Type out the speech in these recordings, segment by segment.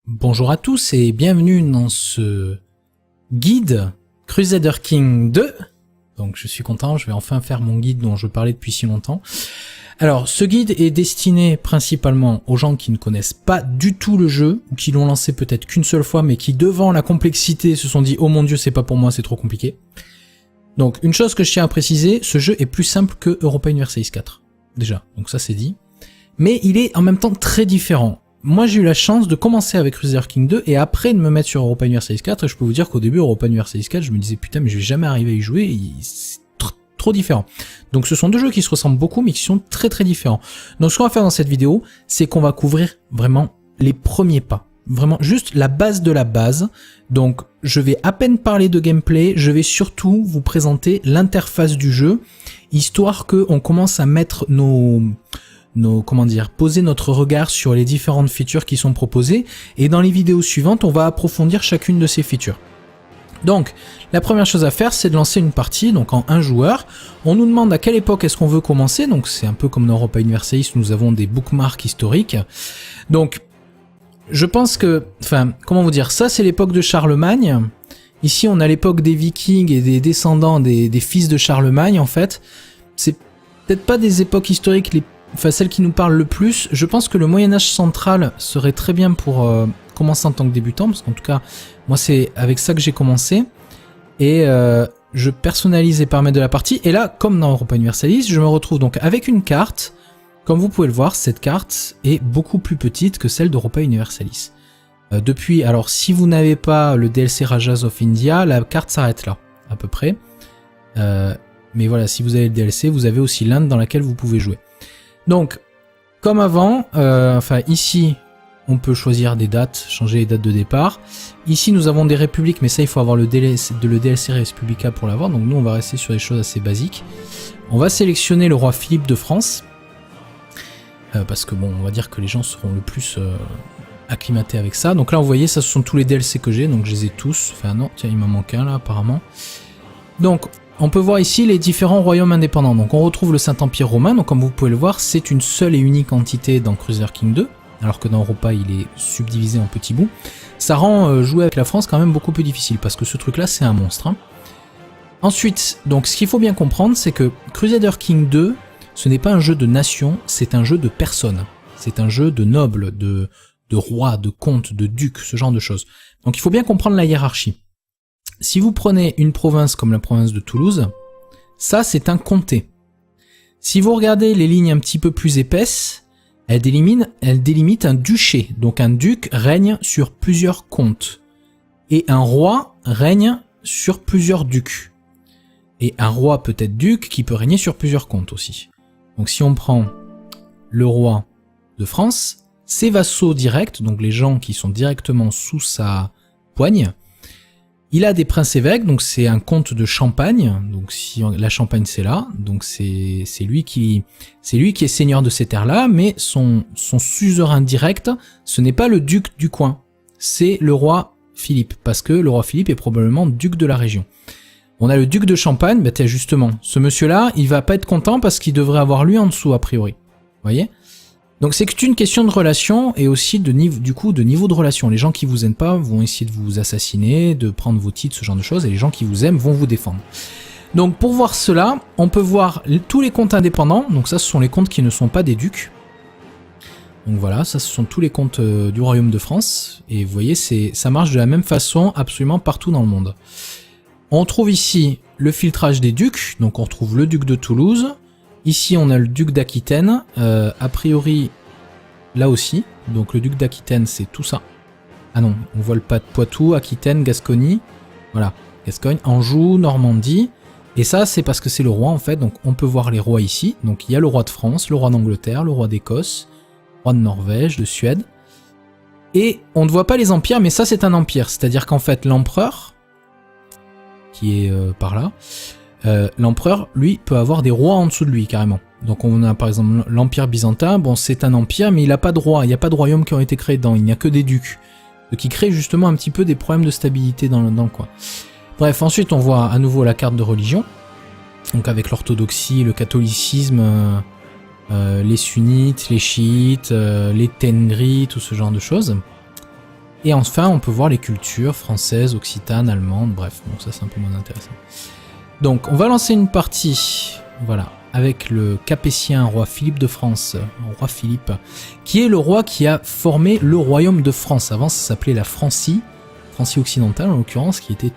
Bonjour à tous et bienvenue dans ce guide Crusader King 2. Donc je suis content, je vais enfin faire mon guide dont je parlais depuis si longtemps. Alors ce guide est destiné principalement aux gens qui ne connaissent pas du tout le jeu, ou qui l'ont lancé peut-être qu'une seule fois, mais qui devant la complexité se sont dit « Oh mon dieu, c'est pas pour moi, c'est trop compliqué ». Donc une chose que je tiens à préciser, ce jeu est plus simple que Europa Universalis 4, déjà, donc ça c'est dit. Mais il est en même temps très différent. Moi j'ai eu la chance de commencer avec Crusader King 2 et après de me mettre sur Europa Universalis 4, et je peux vous dire qu'au début Europa Universalis 4 je me disais putain mais je vais jamais arriver à y jouer, c'est trop différent. Donc ce sont deux jeux qui se ressemblent beaucoup mais qui sont très très différents. Donc ce qu'on va faire dans cette vidéo, c'est qu'on va couvrir vraiment les premiers pas. Vraiment juste la base de la base. Donc je vais à peine parler de gameplay, je vais surtout vous présenter l'interface du jeu, histoire qu'on commence à mettre poser notre regard sur les différentes features qui sont proposées, et dans les vidéos suivantes, on va approfondir chacune de ces features. Donc, la première chose à faire, c'est de lancer une partie, donc en un joueur. On nous demande à quelle époque est-ce qu'on veut commencer, donc c'est un peu comme dans Europa Universalis, nous avons des bookmarks historiques. Donc, je pense que, enfin, comment vous dire, ça c'est l'époque de Charlemagne. Ici, on a l'époque des Vikings et des descendants des fils de Charlemagne, en fait. C'est peut-être pas des époques historiques celle qui nous parle le plus. Je pense que le Moyen-Âge central serait très bien pour commencer en tant que débutant, parce qu'en tout cas, moi c'est avec ça que j'ai commencé, et je personnalise les paramètres de la partie, et là, comme dans Europa Universalis, je me retrouve donc avec une carte. Comme vous pouvez le voir, cette carte est beaucoup plus petite que celle d'Europa Universalis. Alors si vous n'avez pas le DLC Rajas of India, la carte s'arrête là, à peu près. Mais voilà, si vous avez le DLC, vous avez aussi l'Inde dans laquelle vous pouvez jouer. Donc, comme avant, ici, on peut choisir des dates, changer les dates de départ. Ici, nous avons des républiques, mais ça, il faut avoir le DLC Respublica pour l'avoir. Donc nous, on va rester sur des choses assez basiques. On va sélectionner le roi Philippe de France. Parce que bon, on va dire que les gens seront le plus acclimatés avec ça. Donc là, vous voyez, ça, ce sont tous les DLC que j'ai. Donc je les ai tous. Enfin non, tiens, il m'en manque un là, apparemment. Donc, on peut voir ici les différents royaumes indépendants. Donc on retrouve le Saint-Empire romain, donc comme vous pouvez le voir, c'est une seule et unique entité dans Crusader King 2, alors que dans Europa il est subdivisé en petits bouts. Ça rend jouer avec la France quand même beaucoup plus difficile, parce que ce truc-là c'est un monstre. Hein. Ensuite, donc ce qu'il faut bien comprendre, c'est que Crusader King 2, ce n'est pas un jeu de nation, c'est un jeu de personnes. C'est un jeu de nobles, de rois, de comtes, de ducs, ce genre de choses. Donc il faut bien comprendre la hiérarchie. Si vous prenez une province comme la province de Toulouse, ça c'est un comté. Si vous regardez les lignes un petit peu plus épaisses, elles délimitent un duché. Donc un duc règne sur plusieurs comtes. Et un roi règne sur plusieurs ducs. Et un roi peut être duc qui peut régner sur plusieurs comtes aussi. Donc si on prend le roi de France, ses vassaux directs, donc les gens qui sont directement sous sa poigne, il a des princes-évêques, donc c'est un comte de Champagne, donc si la Champagne c'est là, donc c'est lui qui est seigneur de ces terres-là, mais son suzerain direct, ce n'est pas le duc du coin, c'est le roi Philippe, parce que le roi Philippe est probablement duc de la région. On a le duc de Champagne, bah tiens justement, ce monsieur-là, il va pas être content parce qu'il devrait avoir lui en dessous a priori, vous voyez ? Donc c'est une question de relation et aussi de niveau de relation. Les gens qui vous aiment pas vont essayer de vous assassiner, de prendre vos titres, ce genre de choses, et les gens qui vous aiment vont vous défendre. Donc pour voir cela, on peut voir tous les comtes indépendants, donc ça ce sont les comtes qui ne sont pas des ducs. Donc voilà, ça ce sont tous les comtes du royaume de France, et vous voyez, ça marche de la même façon absolument partout dans le monde. On trouve ici le filtrage des ducs, donc on retrouve le duc de Toulouse. Ici, on a le duc d'Aquitaine, a priori, là aussi. Donc le duc d'Aquitaine, c'est tout ça. Ah non, on voit le pas de Poitou, Aquitaine, Gascogne. Voilà, Gascogne, Anjou, Normandie. Et ça, c'est parce que c'est le roi, en fait. Donc on peut voir les rois ici. Donc il y a le roi de France, le roi d'Angleterre, le roi d'Écosse, le roi de Norvège, de Suède. Et on ne voit pas les empires, mais ça, c'est un empire. C'est-à-dire qu'en fait, l'empereur, qui est par là... l'empereur, lui, peut avoir des rois en dessous de lui, carrément. Donc on a par exemple l'Empire byzantin, bon c'est un empire, mais il n'a pas de roi, il n'y a pas de royaume qui ont été créés dedans, il n'y a que des ducs. Ce qui crée justement un petit peu des problèmes de stabilité dans le coin. Bref, ensuite on voit à nouveau la carte de religion, donc avec l'orthodoxie, le catholicisme, les sunnites, les chiites, les tengris, tout ce genre de choses. Et enfin, on peut voir les cultures françaises, occitanes, allemandes, bref, donc ça c'est un peu moins intéressant. Donc, on va lancer une partie, voilà, avec le Capétien, roi Philippe de France, roi Philippe, qui est le roi qui a formé le royaume de France. Avant, ça s'appelait la Francie, Francie occidentale en l'occurrence, qui était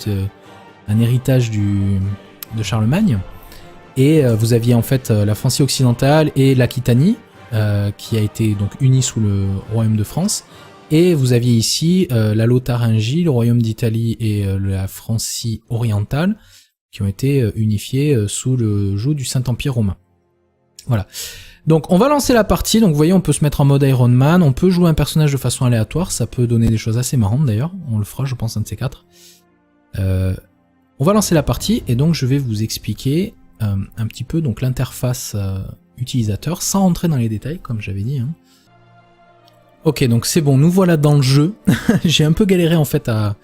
un héritage de Charlemagne. Et vous aviez en fait la Francie occidentale et l'Aquitanie, qui a été donc unie sous le royaume de France. Et vous aviez ici la Lotharingie, le royaume d'Italie et la Francie orientale, qui ont été unifiés sous le joug du Saint-Empire romain. Voilà. Donc on va lancer la partie, donc vous voyez on peut se mettre en mode Iron Man, on peut jouer un personnage de façon aléatoire, ça peut donner des choses assez marrantes d'ailleurs, on le fera je pense un de ces quatre. On va lancer la partie et donc je vais vous expliquer un petit peu donc l'interface utilisateur, sans rentrer dans les détails comme j'avais dit. Hein. Ok donc c'est bon, nous voilà dans le jeu, j'ai un peu galéré en fait à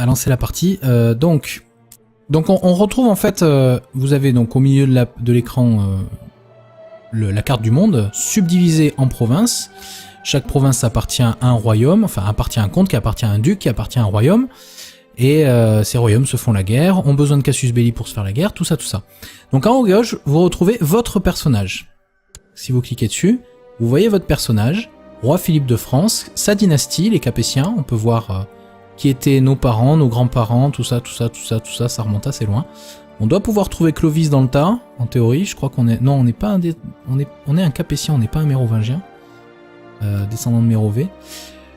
lancer la partie. Donc on retrouve en fait, vous avez donc au milieu de l'écran la carte du monde, subdivisée en provinces. Chaque province appartient à un royaume, enfin appartient à un comte, qui appartient à un duc, qui appartient à un royaume. Et ces royaumes se font la guerre, ont besoin de casus belli pour se faire la guerre, tout ça, tout ça. Donc en haut à gauche, vous retrouvez votre personnage. Si vous cliquez dessus, vous voyez votre personnage, roi Philippe de France, sa dynastie, les Capétiens, on peut voir... qui étaient nos parents, nos grands-parents, tout ça, ça remonte assez loin. On doit pouvoir trouver Clovis dans le tas, en théorie, je crois qu'on est... Non, on n'est pas un... On est un Capétien, on n'est pas un Mérovingien, descendant de Mérové.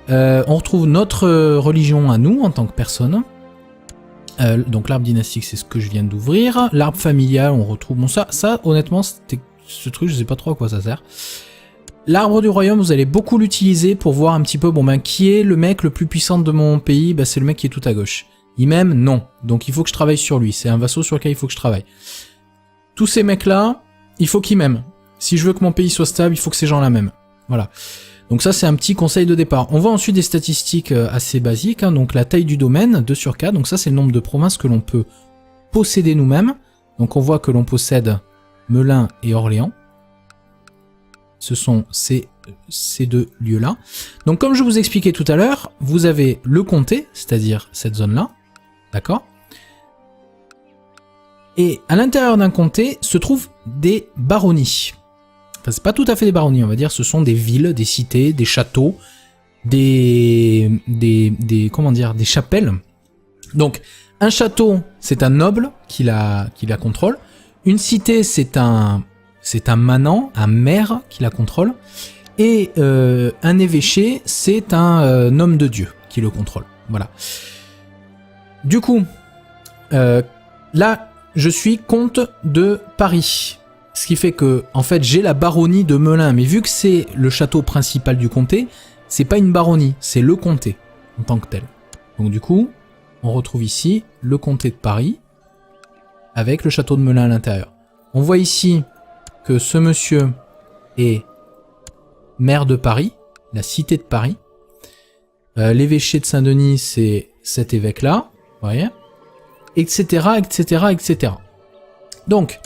On retrouve notre religion à nous, en tant que personne. Donc l'arbre dynastique, c'est ce que je viens d'ouvrir. L'arbre familial, on retrouve... Bon, ça honnêtement, c'était ce truc, je sais pas trop à quoi ça sert. L'arbre du royaume, vous allez beaucoup l'utiliser pour voir un petit peu, bon ben, qui est le mec le plus puissant de mon pays, ben, c'est le mec qui est tout à gauche. Il m'aime? Non. Donc il faut que je travaille sur lui, c'est un vassau sur lequel il faut que je travaille. Tous ces mecs-là, il faut qu'ils m'aiment. Si je veux que mon pays soit stable, il faut que ces gens-là m'aiment. Voilà. Donc ça, c'est un petit conseil de départ. On voit ensuite des statistiques assez basiques, hein, donc la taille du domaine, 2 sur 4, donc ça c'est le nombre de provinces que l'on peut posséder nous-mêmes. Donc on voit que l'on possède Melun et Orléans. Ce sont ces deux lieux-là. Donc comme je vous expliquais tout à l'heure, vous avez le comté, c'est-à-dire cette zone-là, d'accord? Et à l'intérieur d'un comté se trouvent des baronnies. Enfin, c'est pas tout à fait des baronnies, on va dire, ce sont des villes, des cités, des châteaux, comment dire, des chapelles. Donc, un château, c'est un noble qui la contrôle. Une cité, c'est un manant, un maire qui la contrôle, et un évêché, c'est un homme de Dieu qui le contrôle. Voilà. Du coup, là, je suis comte de Paris, ce qui fait que, en fait, j'ai la baronnie de Melun, mais vu que c'est le château principal du comté, c'est pas une baronnie, c'est le comté en tant que tel. Donc du coup, on retrouve ici le comté de Paris avec le château de Melun à l'intérieur. On voit ici que ce monsieur est maire de Paris, la cité de Paris. L'évêché de Saint-Denis, c'est cet évêque-là, vous voyez, etc., etc., etc. Donc,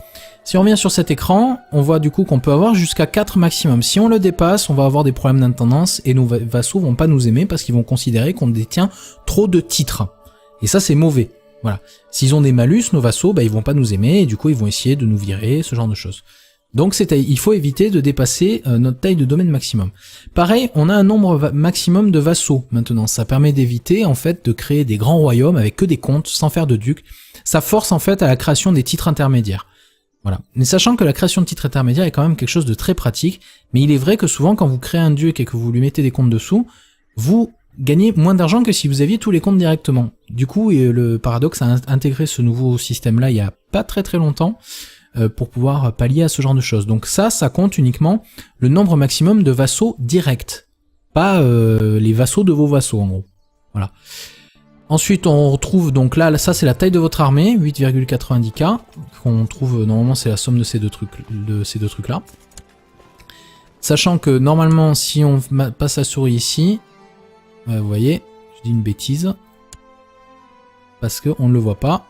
si on revient sur cet écran, on voit du coup qu'on peut avoir jusqu'à 4 maximum. Si on le dépasse, on va avoir des problèmes d'intendance et nos vassaux vont pas nous aimer parce qu'ils vont considérer qu'on détient trop de titres. Et ça, c'est mauvais. Voilà. S'ils ont des malus, nos vassaux, bah, ils vont pas nous aimer et du coup, ils vont essayer de nous virer, ce genre de choses. Donc il faut éviter de dépasser notre taille de domaine maximum. Pareil, on a un nombre maximum de vassaux maintenant. Ça permet d'éviter en fait de créer des grands royaumes avec que des comtes, sans faire de ducs. Ça force en fait à la création des titres intermédiaires. Voilà. Mais sachant que la création de titres intermédiaires est quand même quelque chose de très pratique, mais il est vrai que souvent quand vous créez un duc et que vous lui mettez des comptes dessous, vous gagnez moins d'argent que si vous aviez tous les comptes directement. Du coup, le Paradoxe a intégré ce nouveau système-là il y a pas très très longtemps, pour pouvoir pallier à ce genre de choses. Donc ça compte uniquement le nombre maximum de vassaux directs, pas les vassaux de vos vassaux en gros. Voilà. Ensuite on retrouve donc là, ça c'est la taille de votre armée, 8,90K, qu'on trouve normalement c'est la somme de ces deux trucs là. Sachant que normalement si on passe la souris ici, vous voyez, je dis une bêtise, parce qu'on ne le voit pas,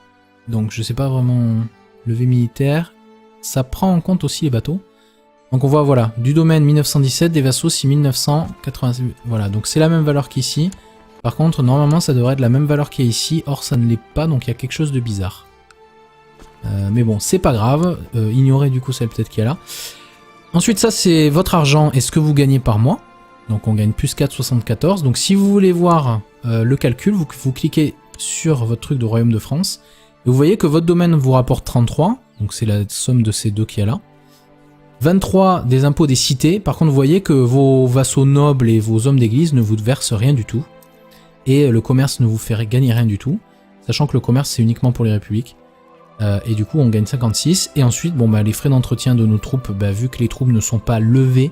donc je sais pas vraiment... Levée militaire, ça prend en compte aussi les bateaux. Donc on voit, voilà, du domaine 1917, des vassaux 6988. Voilà, donc c'est la même valeur qu'ici. Par contre, normalement, ça devrait être la même valeur qu'il y a ici. Or, ça ne l'est pas, donc il y a quelque chose de bizarre. Mais bon, c'est pas grave. Ignorez du coup celle peut-être qu'il y a là. Ensuite, ça, c'est votre argent et ce que vous gagnez par mois. Donc on gagne plus 4,74. Donc si vous voulez voir le calcul, vous cliquez sur votre truc de Royaume de France. Et vous voyez que votre domaine vous rapporte 33. Donc c'est la somme de ces deux qu'il y a là. 23 des impôts des cités. Par contre, vous voyez que vos vassaux nobles et vos hommes d'église ne vous versent rien du tout. Et le commerce ne vous fait gagner rien du tout. Sachant que le commerce, c'est uniquement pour les républiques. Et du coup, on gagne 56. Et ensuite, bon, bah, les frais d'entretien de nos troupes, bah, vu que les troupes ne sont pas levées,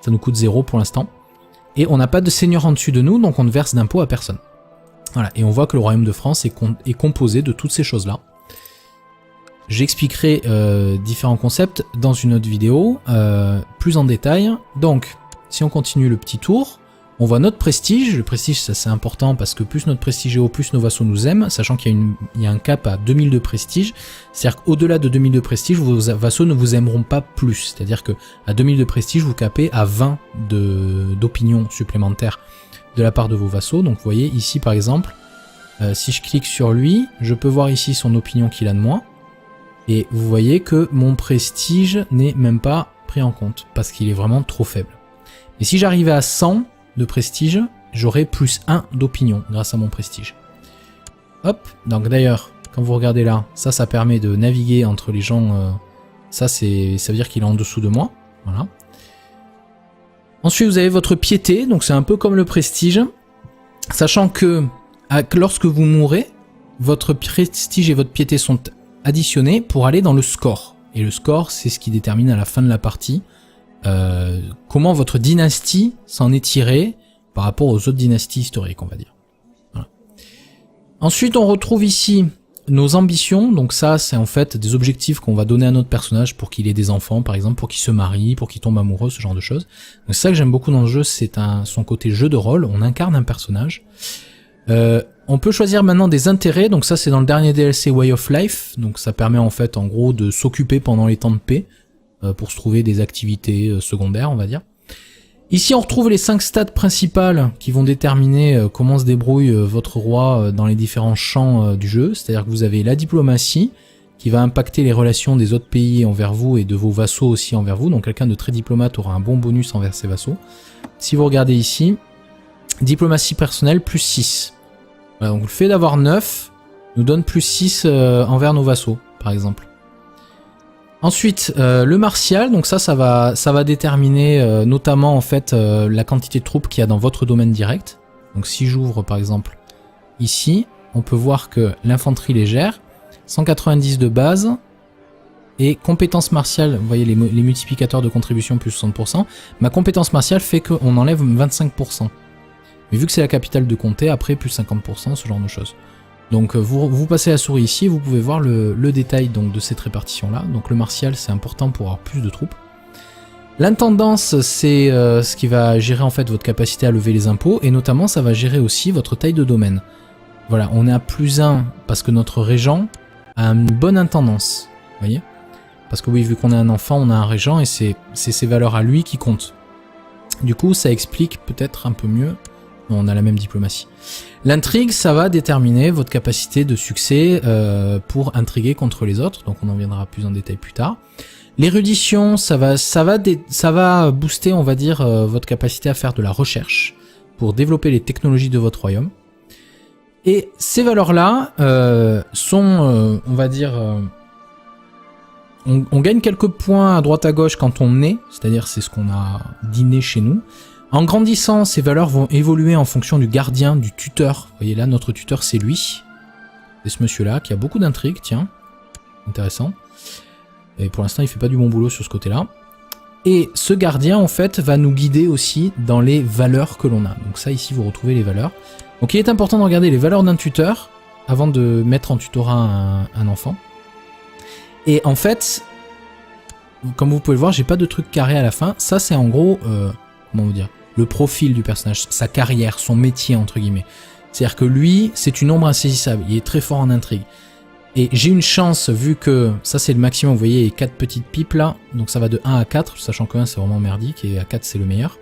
ça nous coûte 0 pour l'instant. Et on n'a pas de seigneur en dessus de nous, donc on ne verse d'impôts à personne. Voilà, et on voit que le Royaume de France est composé de toutes ces choses-là. J'expliquerai différents concepts dans une autre vidéo, plus en détail. Donc, si on continue le petit tour, on voit notre prestige. Le prestige, ça c'est important parce que plus notre prestige est haut, plus nos vassaux nous aiment, sachant qu'il y a un cap à 2000 de prestige. C'est-à-dire qu'au-delà de 2000 de prestige, vos vassaux ne vous aimeront pas plus. C'est-à-dire que à 2000 de prestige, vous capez à 20 d'opinion supplémentaire de la part de vos vassaux. Donc vous voyez ici par exemple, si je clique sur lui, je peux voir ici son opinion qu'il a de moi. Et vous voyez que mon prestige n'est même pas pris en compte, parce qu'il est vraiment trop faible. Et si j'arrivais à 100 de prestige, j'aurais plus 1 d'opinion grâce à mon prestige. Hop, donc d'ailleurs, quand vous regardez là, ça permet de naviguer entre les gens, ça veut dire qu'il est en dessous de moi, voilà. Ensuite, vous avez votre piété, donc c'est un peu comme le prestige, sachant que lorsque vous mourrez, votre prestige et votre piété sont additionnés pour aller dans le score. Et le score, c'est ce qui détermine à la fin de la partie comment votre dynastie s'en est tirée par rapport aux autres dynasties historiques, on va dire. Voilà. Ensuite, on retrouve ici nos ambitions. Donc ça, c'est en fait des objectifs qu'on va donner à notre personnage pour qu'il ait des enfants, par exemple, pour qu'il se marie, pour qu'il tombe amoureux, ce genre de choses. Donc c'est ça que j'aime beaucoup dans le jeu, c'est son côté jeu de rôle. On incarne un personnage. On peut choisir maintenant des intérêts, donc ça c'est dans le dernier DLC Way of Life, donc ça permet en fait en gros de s'occuper pendant les temps de paix, pour se trouver des activités secondaires on va dire. Ici on retrouve les 5 stats principales qui vont déterminer comment se débrouille votre roi dans les différents champs du jeu, c'est-à-dire que vous avez la diplomatie, qui va impacter les relations des autres pays envers vous et de vos vassaux aussi envers vous, donc quelqu'un de très diplomate aura un bon bonus envers ses vassaux. Si vous regardez ici, diplomatie personnelle plus 6. Voilà, donc le fait d'avoir 9 nous donne plus 6 envers nos vassaux, par exemple. Ensuite, le martial, donc ça va déterminer notamment en fait la quantité de troupes qu'il y a dans votre domaine direct. Donc si j'ouvre par exemple ici, on peut voir que l'infanterie légère, 190 de base, et compétence martiale, vous voyez les multiplicateurs de contribution plus 60%, ma compétence martiale fait qu'on enlève 25%. Mais vu que c'est la capitale de comté, après plus 50%, ce genre de choses. Donc vous passez la souris ici, vous pouvez voir le détail donc, de cette répartition-là. Donc le martial, c'est important pour avoir plus de troupes. L'intendance, c'est ce qui va gérer en fait votre capacité à lever les impôts, et notamment ça va gérer aussi votre taille de domaine. Voilà, on est à plus 1 parce que notre régent a une bonne intendance, vous voyez? Parce que oui, vu qu'on est un enfant, on a un régent, et c'est ses valeurs à lui qui comptent. Du coup, ça explique peut-être un peu mieux. On a la même diplomatie. L'intrigue, ça va déterminer votre capacité de succès pour intriguer contre les autres, donc on en viendra plus en détail plus tard. L'érudition, ça va booster, on va dire, votre capacité à faire de la recherche pour développer les technologies de votre royaume. Et ces valeurs-là sont, on va dire, on gagne quelques points à droite à gauche quand on naît, c'est-à-dire c'est ce qu'on a dîné chez nous. En grandissant, ces valeurs vont évoluer en fonction du gardien, du tuteur. Vous voyez là, notre tuteur, c'est lui. C'est ce monsieur-là, qui a beaucoup d'intrigues, tiens. Intéressant. Et pour l'instant, il fait pas du bon boulot sur ce côté-là. Et ce gardien, en fait, va nous guider aussi dans les valeurs que l'on a. Donc ça, ici, vous retrouvez les valeurs. Donc il est important de regarder les valeurs d'un tuteur avant de mettre en tutorat un enfant. Et en fait, comme vous pouvez le voir, j'ai pas de truc carré à la fin. Ça, c'est en gros, comment vous dire, le profil du personnage, sa carrière, son métier, entre guillemets. C'est-à-dire que lui, c'est une ombre insaisissable. Il est très fort en intrigue. Et j'ai une chance, vu que ça c'est le maximum, vous voyez, les 4 petites pipes là, donc ça va de 1 à 4, sachant que 1 c'est vraiment merdique, et à 4 c'est le meilleur.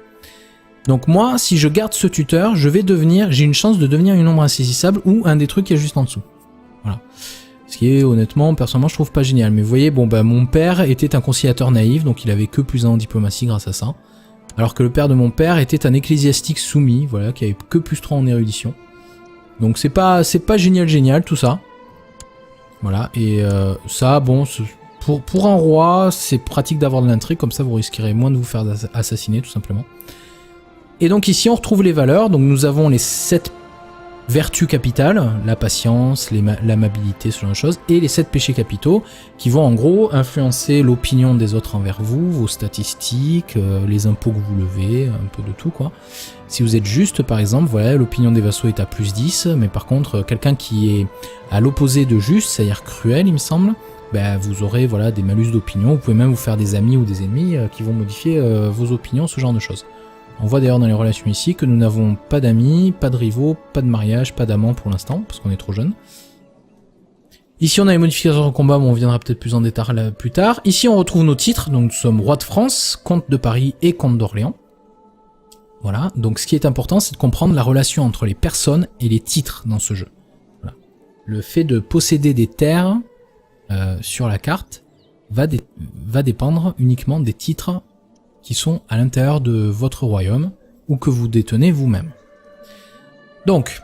Donc moi, si je garde ce tuteur, j'ai une chance de devenir une ombre insaisissable ou un des trucs qui est juste en dessous. Voilà. Ce qui est, honnêtement, personnellement, je trouve pas génial. Mais vous voyez, bon, bah, mon père était un conciliateur naïf, donc il avait que +1 en diplomatie grâce à ça. Alors que le père de mon père était un ecclésiastique soumis, voilà, qui avait que +3 en érudition. Donc c'est pas génial tout ça. Voilà, et ça, bon, pour un roi, c'est pratique d'avoir de l'intrigue, comme ça vous risquerez moins de vous faire assassiner, tout simplement. Et donc ici on retrouve les valeurs, donc nous avons les 7 vertus capitales, la patience, l'amabilité, ce genre de choses, et les 7 péchés capitaux, qui vont en gros influencer l'opinion des autres envers vous, vos statistiques, les impôts que vous levez, un peu de tout quoi. Si vous êtes juste par exemple, voilà, l'opinion des vassaux est à +10, mais par contre quelqu'un qui est à l'opposé de juste, c'est-à-dire cruel il me semble, ben, vous aurez voilà, des malus d'opinion, vous pouvez même vous faire des amis ou des ennemis qui vont modifier vos opinions, ce genre de choses. On voit d'ailleurs dans les relations ici que nous n'avons pas d'amis, pas de rivaux, pas de mariage, pas d'amants pour l'instant, parce qu'on est trop jeune. Ici on a les modifications en combat, mais on viendra peut-être plus en détail là, plus tard. Ici on retrouve nos titres, donc nous sommes roi de France, comte de Paris et comte d'Orléans. Voilà, donc ce qui est important c'est de comprendre la relation entre les personnes et les titres dans ce jeu. Voilà. Le fait de posséder des terres sur la carte va dépendre uniquement des titres qui sont à l'intérieur de votre royaume ou que vous détenez vous-même. Donc,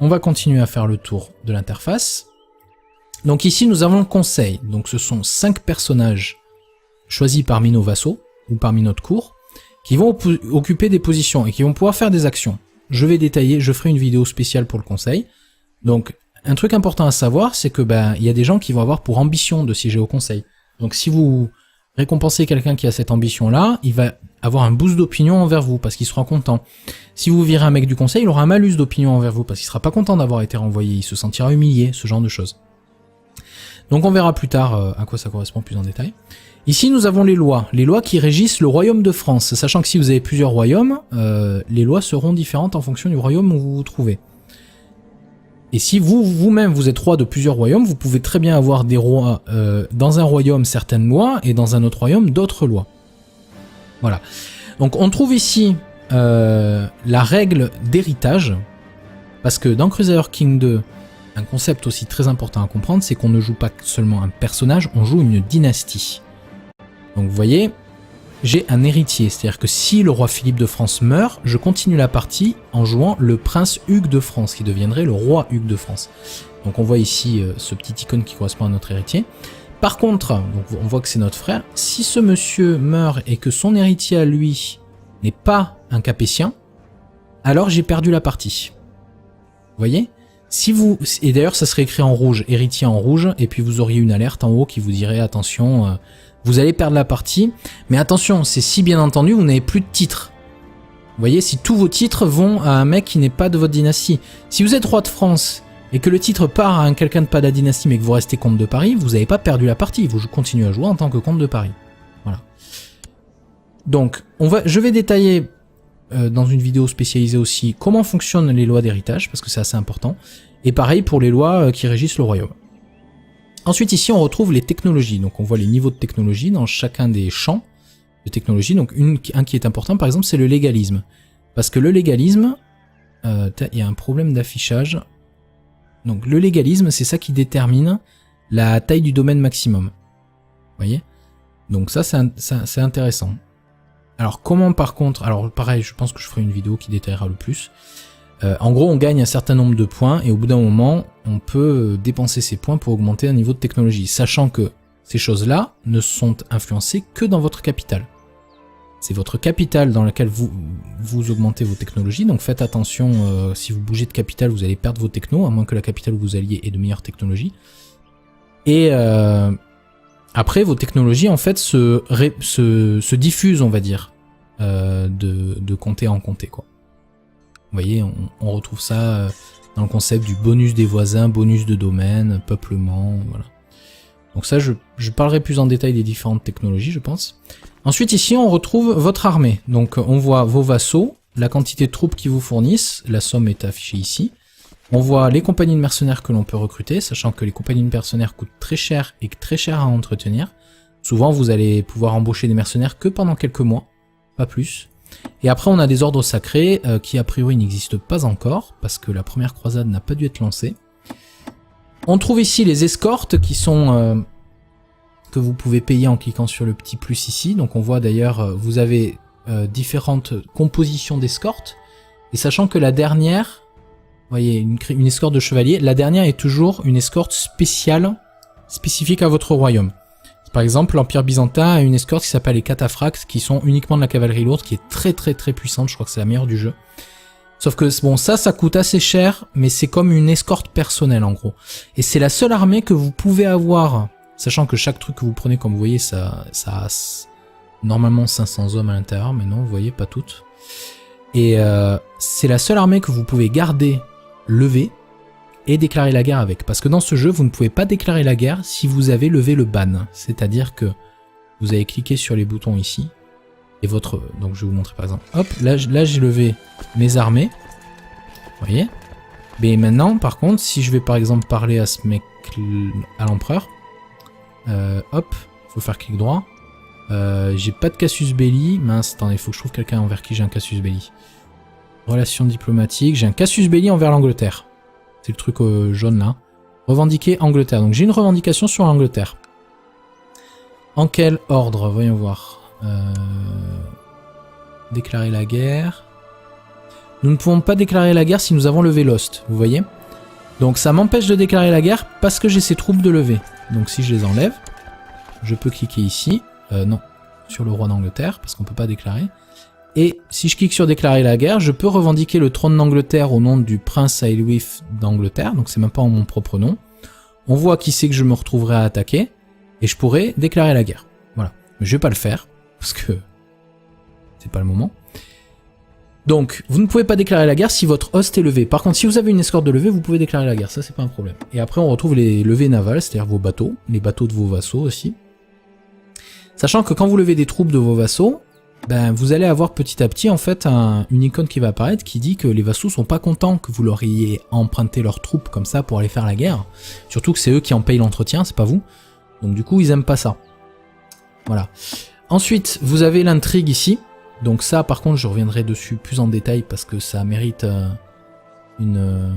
on va continuer à faire le tour de l'interface. Donc ici, nous avons le conseil. Donc ce sont 5 personnages choisis parmi nos vassaux ou parmi notre cour qui vont occuper des positions et qui vont pouvoir faire des actions. Je vais détailler, je ferai une vidéo spéciale pour le conseil. Donc, un truc important à savoir, c'est que il y a des gens qui vont avoir pour ambition de siéger au conseil. Donc si vous récompenser quelqu'un qui a cette ambition-là, il va avoir un boost d'opinion envers vous, parce qu'il sera content. Si vous virez un mec du conseil, il aura un malus d'opinion envers vous, parce qu'il sera pas content d'avoir été renvoyé, il se sentira humilié, ce genre de choses. Donc on verra plus tard à quoi ça correspond plus en détail. Ici nous avons les lois qui régissent le royaume de France, sachant que si vous avez plusieurs royaumes, les lois seront différentes en fonction du royaume où vous vous trouvez. Et si vous-même vous êtes roi de plusieurs royaumes, vous pouvez très bien avoir des rois dans un royaume certaines lois et dans un autre royaume d'autres lois. Voilà. Donc on trouve ici la règle d'héritage, parce que dans Crusader King 2, un concept aussi très important à comprendre, c'est qu'on ne joue pas seulement un personnage, on joue une dynastie. Donc vous voyez, j'ai un héritier, c'est-à-dire que si le roi Philippe de France meurt, je continue la partie en jouant le prince Hugues de France, qui deviendrait le roi Hugues de France. Donc on voit ici ce petit icône qui correspond à notre héritier. Par contre, donc on voit que c'est notre frère, si ce monsieur meurt et que son héritier à lui n'est pas un capétien, alors j'ai perdu la partie. Vous voyez ? Si vous, et d'ailleurs ça serait écrit en rouge, héritier en rouge, et puis vous auriez une alerte en haut qui vous dirait attention, vous allez perdre la partie, mais attention, c'est si bien entendu vous n'avez plus de titres. Vous voyez, si tous vos titres vont à un mec qui n'est pas de votre dynastie. Si vous êtes roi de France et que le titre part à quelqu'un de pas de la dynastie mais que vous restez comte de Paris, vous n'avez pas perdu la partie, vous continuez à jouer en tant que comte de Paris. Voilà. Donc, je vais détailler dans une vidéo spécialisée aussi comment fonctionnent les lois d'héritage, parce que c'est assez important, et pareil pour les lois qui régissent le royaume. Ensuite ici on retrouve les technologies, donc on voit les niveaux de technologie dans chacun des champs de technologie, donc un qui est important par exemple c'est le légalisme, parce que le légalisme, il y a un problème d'affichage, donc le légalisme c'est ça qui détermine la taille du domaine maximum, vous voyez, donc ça c'est intéressant. Alors comment par contre, alors pareil je pense que je ferai une vidéo qui détaillera le plus. En gros on gagne un certain nombre de points et au bout d'un moment on peut dépenser ces points pour augmenter un niveau de technologie, sachant que ces choses là ne sont influencées que dans votre capitale. C'est votre capitale dans laquelle vous augmentez vos technologies, donc faites attention, si vous bougez de capitale vous allez perdre vos technos, à moins que la capitale où vous alliez ait de meilleures technologies. Et après vos technologies en fait se diffusent on va dire, de comté en comté quoi. Vous voyez, on retrouve ça dans le concept du bonus des voisins, bonus de domaine, peuplement, voilà. Donc ça, je parlerai plus en détail des différentes technologies, je pense. Ensuite, ici, on retrouve votre armée. Donc, on voit vos vassaux, la quantité de troupes qu'ils vous fournissent, la somme est affichée ici. On voit les compagnies de mercenaires que l'on peut recruter, sachant que les compagnies de mercenaires coûtent très cher et très cher à entretenir. Souvent, vous allez pouvoir embaucher des mercenaires que pendant quelques mois, pas plus. Et après, on a des ordres sacrés qui, a priori, n'existent pas encore, parce que la première croisade n'a pas dû être lancée. On trouve ici les escortes qui sont... que vous pouvez payer en cliquant sur le petit plus ici. Donc on voit d'ailleurs, vous avez différentes compositions d'escortes. Et sachant que la dernière, vous voyez, une escorte de chevalier, la dernière est toujours une escorte spéciale, spécifique à votre royaume. Par exemple, l'Empire byzantin a une escorte qui s'appelle les cataphractes, qui sont uniquement de la cavalerie lourde, qui est très très très puissante, je crois que c'est la meilleure du jeu. Sauf que bon, ça coûte assez cher, mais c'est comme une escorte personnelle en gros. Et c'est la seule armée que vous pouvez avoir, sachant que chaque truc que vous prenez, comme vous voyez, ça a normalement 500 hommes à l'intérieur, mais non, vous voyez, pas toutes. Et c'est la seule armée que vous pouvez garder, lever, et déclarer la guerre avec. Parce que dans ce jeu, vous ne pouvez pas déclarer la guerre si vous avez levé le ban. C'est-à-dire que vous avez cliqué sur les boutons ici, et votre... Donc je vais vous montrer par exemple. Hop, là j'ai levé mes armées. Vous voyez? Mais maintenant, par contre, si je vais par exemple parler à ce mec, à l'empereur, hop, il faut faire clic droit. J'ai pas de casus belli. Mince, attendez, il faut que je trouve quelqu'un envers qui j'ai un casus belli. Relations diplomatiques, j'ai un casus belli envers l'Angleterre. C'est le truc jaune là. Revendiquer Angleterre. Donc j'ai une revendication sur l'Angleterre. En quel ordre? Voyons voir. Déclarer la guerre. Nous ne pouvons pas déclarer la guerre si nous avons levé Lost. Vous voyez? Donc ça m'empêche de déclarer la guerre parce que j'ai ces troupes de lever. Donc si je les enlève, je peux cliquer ici. Non, sur le roi d'Angleterre parce qu'on ne peut pas déclarer. Et si je clique sur déclarer la guerre, je peux revendiquer le trône d'Angleterre au nom du prince Aelwulf d'Angleterre, donc c'est même pas en mon propre nom. On voit qui c'est que je me retrouverai à attaquer, et je pourrais déclarer la guerre. Voilà. Mais je vais pas le faire, parce que c'est pas le moment. Donc, vous ne pouvez pas déclarer la guerre si votre host est levé. Par contre, si vous avez une escorte de levée, vous pouvez déclarer la guerre, ça c'est pas un problème. Et après on retrouve les levées navales, c'est-à-dire vos bateaux, les bateaux de vos vassaux aussi. Sachant que quand vous levez des troupes de vos vassaux, ben, vous allez avoir petit à petit en fait une icône qui va apparaître qui dit que les vassaux sont pas contents que vous leur ayez emprunté leurs troupes comme ça pour aller faire la guerre. Surtout que c'est eux qui en payent l'entretien, c'est pas vous. Donc du coup ils aiment pas ça. Voilà. Ensuite vous avez l'intrigue ici. Donc ça par contre je reviendrai dessus plus en détail parce que ça mérite une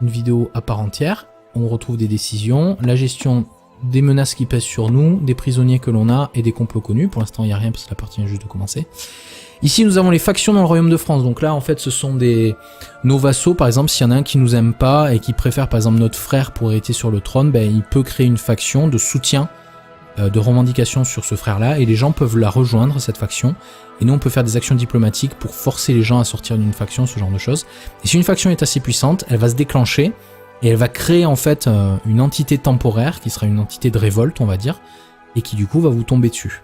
vidéo à part entière. On retrouve des décisions, la gestion des menaces qui pèsent sur nous, des prisonniers que l'on a et des complots connus. Pour l'instant il n'y a rien parce que la partie vient juste de commencer. Ici nous avons les factions dans le royaume de France. Donc là en fait ce sont nos vassaux. Par exemple s'il y en a un qui nous aime pas et qui préfère par exemple notre frère pour hériter sur le trône, ben, il peut créer une faction de soutien, de revendication sur ce frère là et les gens peuvent la rejoindre cette faction. Et nous on peut faire des actions diplomatiques pour forcer les gens à sortir d'une faction, ce genre de choses. Et si une faction est assez puissante, elle va se déclencher. Et elle va créer en fait une entité temporaire qui sera une entité de révolte on va dire et qui du coup va vous tomber dessus.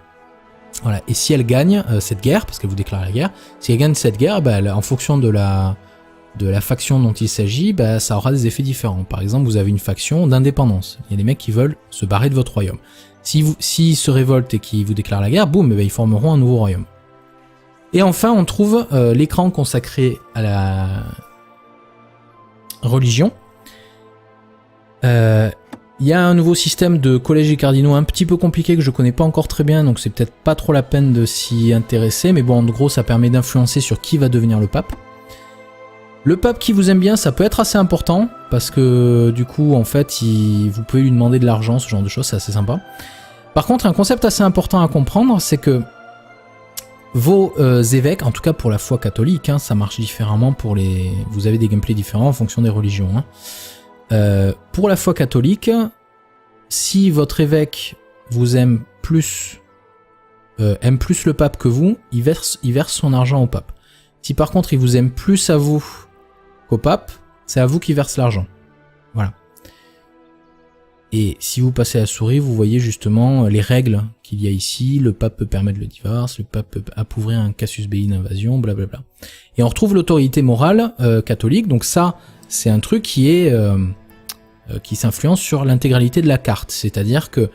Voilà. Et si elle gagne cette guerre, parce qu'elle vous déclare la guerre, si elle gagne cette guerre, bah, en fonction de la faction dont il s'agit, bah, ça aura des effets différents. Par exemple vous avez une faction d'indépendance. Il y a des mecs qui veulent se barrer de votre royaume. S'ils se révoltent et qu'ils vous déclarent la guerre, boum, bah, ils formeront un nouveau royaume. Et enfin on trouve l'écran consacré à la religion. Il y a un nouveau système de collèges et cardinaux un petit peu compliqué que je connais pas encore très bien, donc c'est peut-être pas trop la peine de s'y intéresser, mais bon en gros ça permet d'influencer sur qui va devenir le pape. Le pape qui vous aime bien, ça peut être assez important, parce que du coup en fait vous pouvez lui demander de l'argent, ce genre de choses, c'est assez sympa. Par contre un concept assez important à comprendre, c'est que vos évêques, en tout cas pour la foi catholique, hein, ça marche différemment pour les... Vous avez des gameplays différents en fonction des religions, hein. Pour la foi catholique, si votre évêque vous aime plus le pape que vous, il verse son argent au pape. Si par contre il vous aime plus à vous qu'au pape, c'est à vous qui verse l'argent. Voilà. Et si vous passez à la souris, vous voyez justement les règles qu'il y a ici. Le pape peut permettre le divorce, le pape peut appouvrir un casus belli d'invasion, blablabla. Et on retrouve l'autorité morale catholique, donc ça... C'est un truc qui s'influence sur l'intégralité de la carte. C'est-à-dire que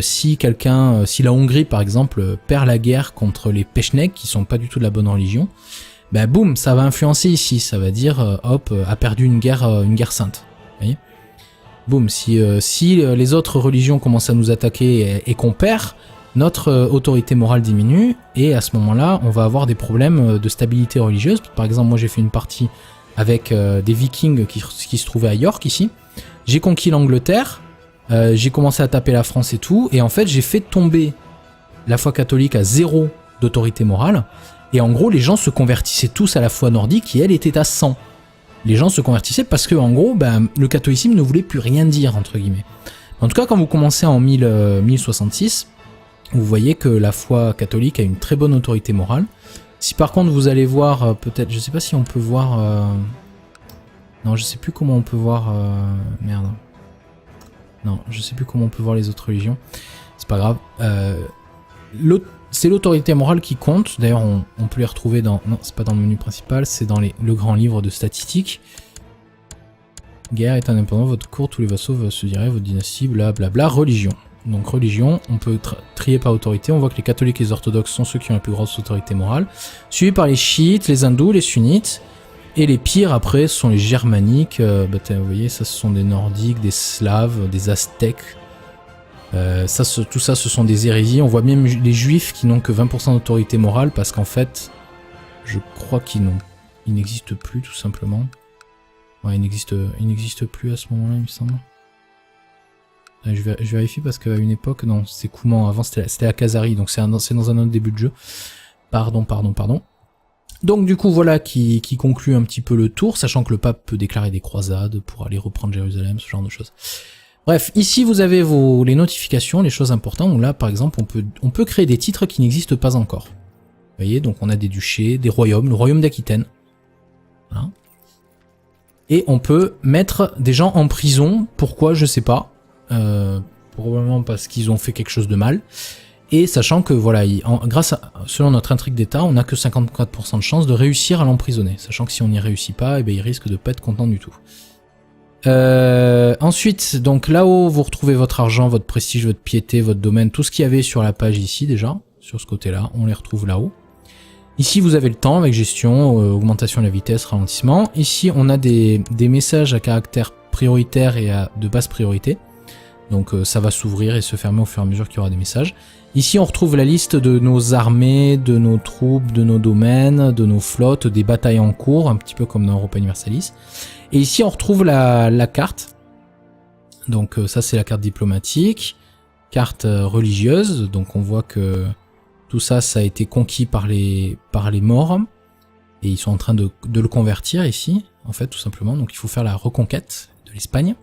si la Hongrie par exemple perd la guerre contre les Pechneks, qui sont pas du tout de la bonne religion, ben boum, ça va influencer ici. Ça va dire, hop, a perdu une guerre sainte. Vous voyez? Boum, si les autres religions commencent à nous attaquer et qu'on perd, notre autorité morale diminue, et à ce moment-là, on va avoir des problèmes de stabilité religieuse. Par exemple, moi j'ai fait une partie avec des vikings qui se trouvaient à York, ici. J'ai conquis l'Angleterre, j'ai commencé à taper la France et tout, et en fait j'ai fait tomber la foi catholique à 0 d'autorité morale, et en gros les gens se convertissaient tous à la foi nordique, qui elle était à 100. Les gens se convertissaient parce que en gros, ben, le catholicisme ne voulait plus rien dire, entre guillemets. En tout cas, quand vous commencez en 1066, vous voyez que la foi catholique a une très bonne autorité morale. Si par contre vous allez voir, peut-être, je sais pas si on peut voir... Non, je sais plus comment on peut voir... Merde. Non, je sais plus comment on peut voir les autres religions. C'est pas grave. C'est l'autorité morale qui compte. D'ailleurs, on peut les retrouver dans... Non, c'est pas dans le menu principal, c'est dans le grand livre de statistiques. Guerre est indépendant, votre cour, tous les vassaux se diraient, votre dynastie, blablabla. Religion. Donc religion, on peut trier par autorité. On voit que les catholiques et les orthodoxes sont ceux qui ont la plus grosse autorité morale. Suivis par les chiites, les hindous, les sunnites. Et les pires, après, ce sont les germaniques. Vous voyez, ça, ce sont des nordiques, des slaves, des aztèques. Tout ça, ce sont des hérésies. On voit même les juifs qui n'ont que 20% d'autorité morale parce qu'en fait, je crois qu'ils n'existent plus, tout simplement. Ouais, ils n'existent plus à ce moment-là, il me semble. Je vérifie parce qu'à une époque, non, c'est Kouman. Avant, c'était à Khazari, donc c'est dans un autre début de jeu. Pardon. Donc du coup, voilà qui conclut un petit peu le tour, sachant que le pape peut déclarer des croisades pour aller reprendre Jérusalem, ce genre de choses. Bref, ici vous avez les notifications, les choses importantes, où là par exemple on peut créer des titres qui n'existent pas encore. Vous voyez, donc on a des duchés, des royaumes, le royaume d'Aquitaine. Voilà. Et on peut mettre des gens en prison, pourquoi je sais pas. Probablement parce qu'ils ont fait quelque chose de mal. Et sachant que voilà, selon notre intrigue d'état, on n'a que 54% de chance de réussir à l'emprisonner. Sachant que si on n'y réussit pas, eh bien, il risque de pas être content du tout. Ensuite, donc là-haut, vous retrouvez votre argent, votre prestige, votre piété, votre domaine, tout ce qu'il y avait sur la page ici déjà, sur ce côté-là, on les retrouve là-haut. Ici, vous avez le temps avec gestion, augmentation de la vitesse, ralentissement. Ici, on a des messages à caractère prioritaire et de basse priorité. Donc ça va s'ouvrir et se fermer au fur et à mesure qu'il y aura des messages. Ici, on retrouve la liste de nos armées, de nos troupes, de nos domaines, de nos flottes, des batailles en cours, un petit peu comme dans Europa Universalis. Et ici, on retrouve la carte. Donc ça, c'est la carte diplomatique, carte religieuse. Donc on voit que tout ça, ça a été conquis par les morts. Et ils sont en train de le convertir ici, en fait, tout simplement. Donc il faut faire la reconquête de l'Espagne.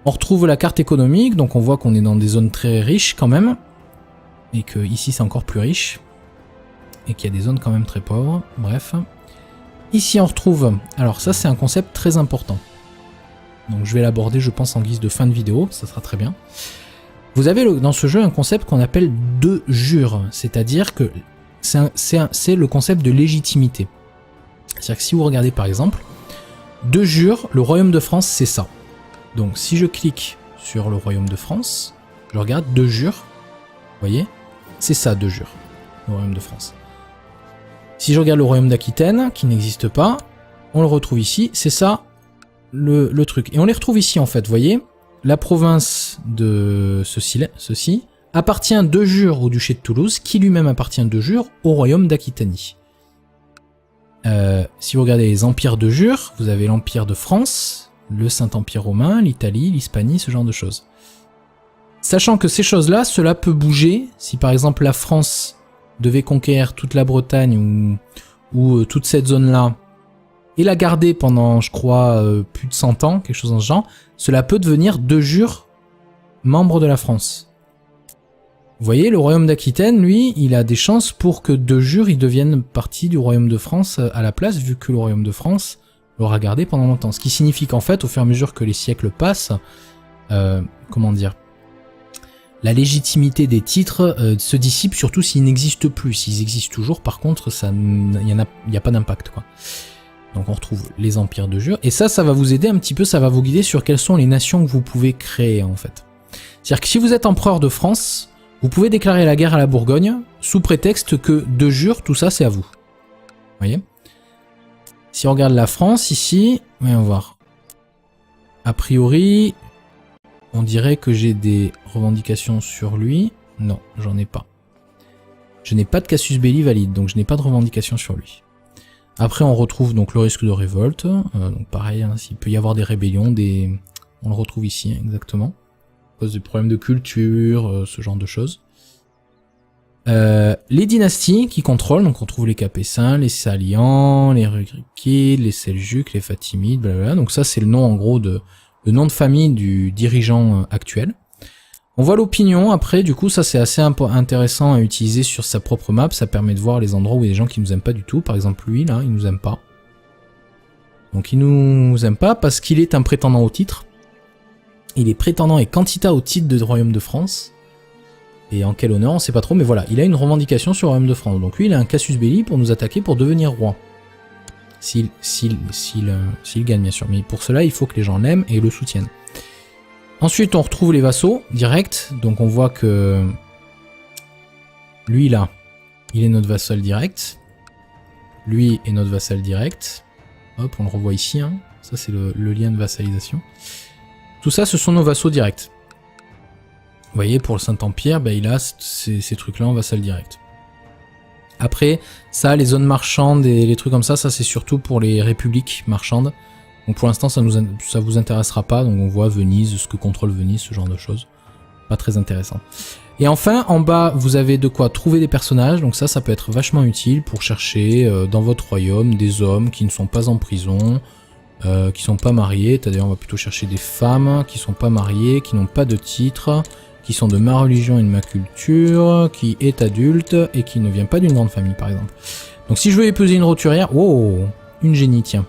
On retrouve la carte économique, donc on voit qu'on est dans des zones très riches quand même. Et que ici c'est encore plus riche. Et qu'il y a des zones quand même très pauvres. Bref. Ici on retrouve... Alors ça c'est un concept très important. Donc je vais l'aborder je pense en guise de fin de vidéo. Ça sera très bien. Vous avez dans ce jeu un concept qu'on appelle de jure. C'est-à-dire que c'est le concept de légitimité. C'est-à-dire que si vous regardez par exemple, de jure, le royaume de France c'est ça. Donc si je clique sur le royaume de France, je regarde de jure. Vous voyez, c'est ça de jure, le royaume de France. Si je regarde le royaume d'Aquitaine, qui n'existe pas, on le retrouve ici, c'est ça le truc. Et on les retrouve ici en fait, vous voyez, la province de ceci appartient de jure au duché de Toulouse, qui lui-même appartient de jure au royaume d'Aquitanie. Si vous regardez les empires de jure, vous avez l'empire de France, le Saint-Empire romain, l'Italie, l'Hispanie, ce genre de choses. Sachant que ces choses-là, cela peut bouger. Si par exemple la France devait conquérir toute la Bretagne ou toute cette zone-là et la garder pendant, je crois, plus de 100 ans, quelque chose dans ce genre, cela peut devenir de jure membre de la France. Vous voyez, le royaume d'Aquitaine, lui, il a des chances pour que de jure il devienne partie du royaume de France à la place, vu que le royaume de France l'aura gardé pendant longtemps. Ce qui signifie qu'en fait, au fur et à mesure que les siècles passent, comment dire, la légitimité des titres se dissipe, surtout s'ils n'existent plus. S'ils existent toujours, par contre, il n'y a pas d'impact, quoi. Donc on retrouve les empires de jure. Et ça va vous aider un petit peu, ça va vous guider sur quelles sont les nations que vous pouvez créer, en fait. C'est-à-dire que si vous êtes empereur de France, vous pouvez déclarer la guerre à la Bourgogne, sous prétexte que de jure, tout ça, c'est à vous. Vous voyez ? Si on regarde la France ici, voyons voir. A priori, on dirait que j'ai des revendications sur lui. Non, j'en ai pas. Je n'ai pas de casus belli valide, donc je n'ai pas de revendication sur lui. Après, on retrouve donc le risque de révolte. Donc pareil, hein, s'il peut y avoir des rébellions, on le retrouve ici, hein, exactement. À cause des problèmes de culture, ce genre de choses. Les dynasties qui contrôlent, donc on trouve les Capétiens, les Salians, les Rugriquides, les Seljuks, les Fatimides, blablabla. Donc ça, c'est le nom en gros le nom de famille du dirigeant actuel. On voit l'opinion après, du coup ça c'est assez intéressant à utiliser sur sa propre map, ça permet de voir les endroits où il y a des gens qui nous aiment pas du tout, par exemple lui là, il nous aime pas. Donc il nous aime pas parce qu'il est un prétendant au titre, il est prétendant et candidat au titre de Royaume de France, et en quel honneur on sait pas trop, mais voilà, il a une revendication sur le Royaume de France, donc lui il a un casus belli pour nous attaquer pour devenir roi. S'il gagne bien sûr, mais pour cela il faut que les gens l'aiment et le soutiennent. Ensuite, on retrouve les vassaux directs. Donc, on voit que lui, là, il est notre vassal direct. Lui est notre vassal direct. Hop, on le revoit ici. Hein. Ça, c'est le lien de vassalisation. Tout ça, ce sont nos vassaux directs. Vous voyez, pour le Saint-Empire, bah, il a ces trucs-là en vassal direct. Après, ça, les zones marchandes et les trucs comme ça, c'est surtout pour les républiques marchandes. Donc pour l'instant ça vous intéressera pas, donc on voit Venise, ce que contrôle Venise, ce genre de choses. Pas très intéressant. Et enfin en bas vous avez de quoi trouver des personnages, donc ça peut être vachement utile pour chercher dans votre royaume des hommes qui ne sont pas en prison, qui sont pas mariés, c'est-à-dire on va plutôt chercher des femmes qui sont pas mariées, qui n'ont pas de titre, qui sont de ma religion et de ma culture, qui est adulte et qui ne vient pas d'une grande famille par exemple. Donc si je veux épouser une roturière, oh, une génie tiens.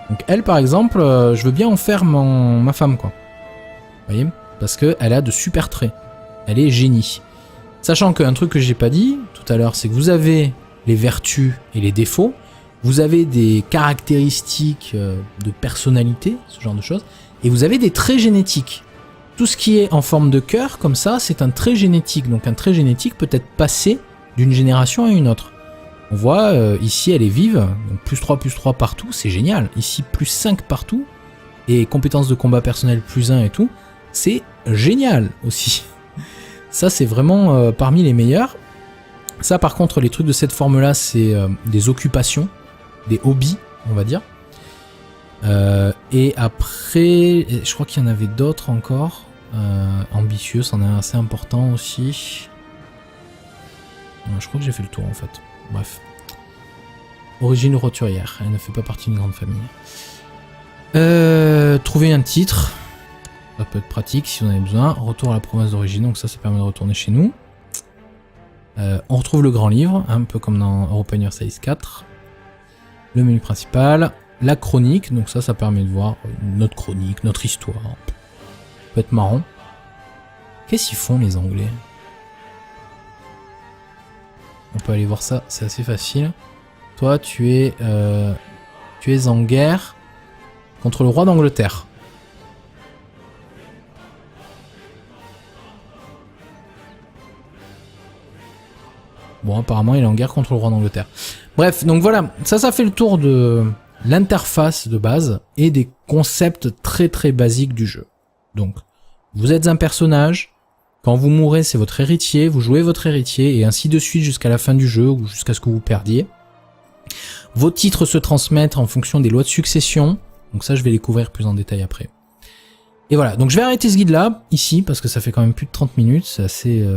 Donc elle par exemple, je veux bien en faire ma femme quoi. Vous voyez? Parce qu'elle a de super traits. Elle est génie. Sachant qu'un truc que j'ai pas dit tout à l'heure, c'est que vous avez les vertus et les défauts. Vous avez des caractéristiques de personnalité, ce genre de choses. Et vous avez des traits génétiques. Tout ce qui est en forme de cœur, comme ça, c'est un trait génétique. Donc un trait génétique peut être passé d'une génération à une autre. On voit, ici elle est vive, donc plus 3 partout, c'est génial. Ici plus 5 partout, et compétences de combat personnel plus 1 et tout, c'est génial aussi. Ça c'est vraiment parmi les meilleurs. Ça par contre, les trucs de cette forme-là, c'est des occupations, des hobbies, on va dire. Et après, je crois qu'il y en avait d'autres encore. Ambitieux, c'en est un assez important aussi. Je crois que j'ai fait le tour en fait. Bref. Origine roturière, elle ne fait pas partie d'une grande famille. Trouver un titre, ça peut être pratique si vous en avez besoin. Retour à la province d'origine, donc ça permet de retourner chez nous. On retrouve le grand livre, un peu comme dans Europa Universalis 4. Le menu principal, la chronique, donc ça permet de voir notre chronique, notre histoire. Ça peut être marrant. Qu'est-ce qu'ils font les Anglais? On peut aller voir ça, c'est assez facile. Toi, tu es en guerre contre le roi d'Angleterre. Bon, apparemment, il est en guerre contre le roi d'Angleterre. Bref, donc voilà, ça fait le tour de l'interface de base et des concepts très très basiques du jeu. Donc, vous êtes un personnage. Quand vous mourrez, c'est votre héritier, vous jouez votre héritier, et ainsi de suite jusqu'à la fin du jeu, ou jusqu'à ce que vous perdiez. Vos titres se transmettent en fonction des lois de succession, donc ça je vais les couvrir plus en détail après. Et voilà, donc je vais arrêter ce guide-là, ici, parce que ça fait quand même plus de 30 minutes, c'est assez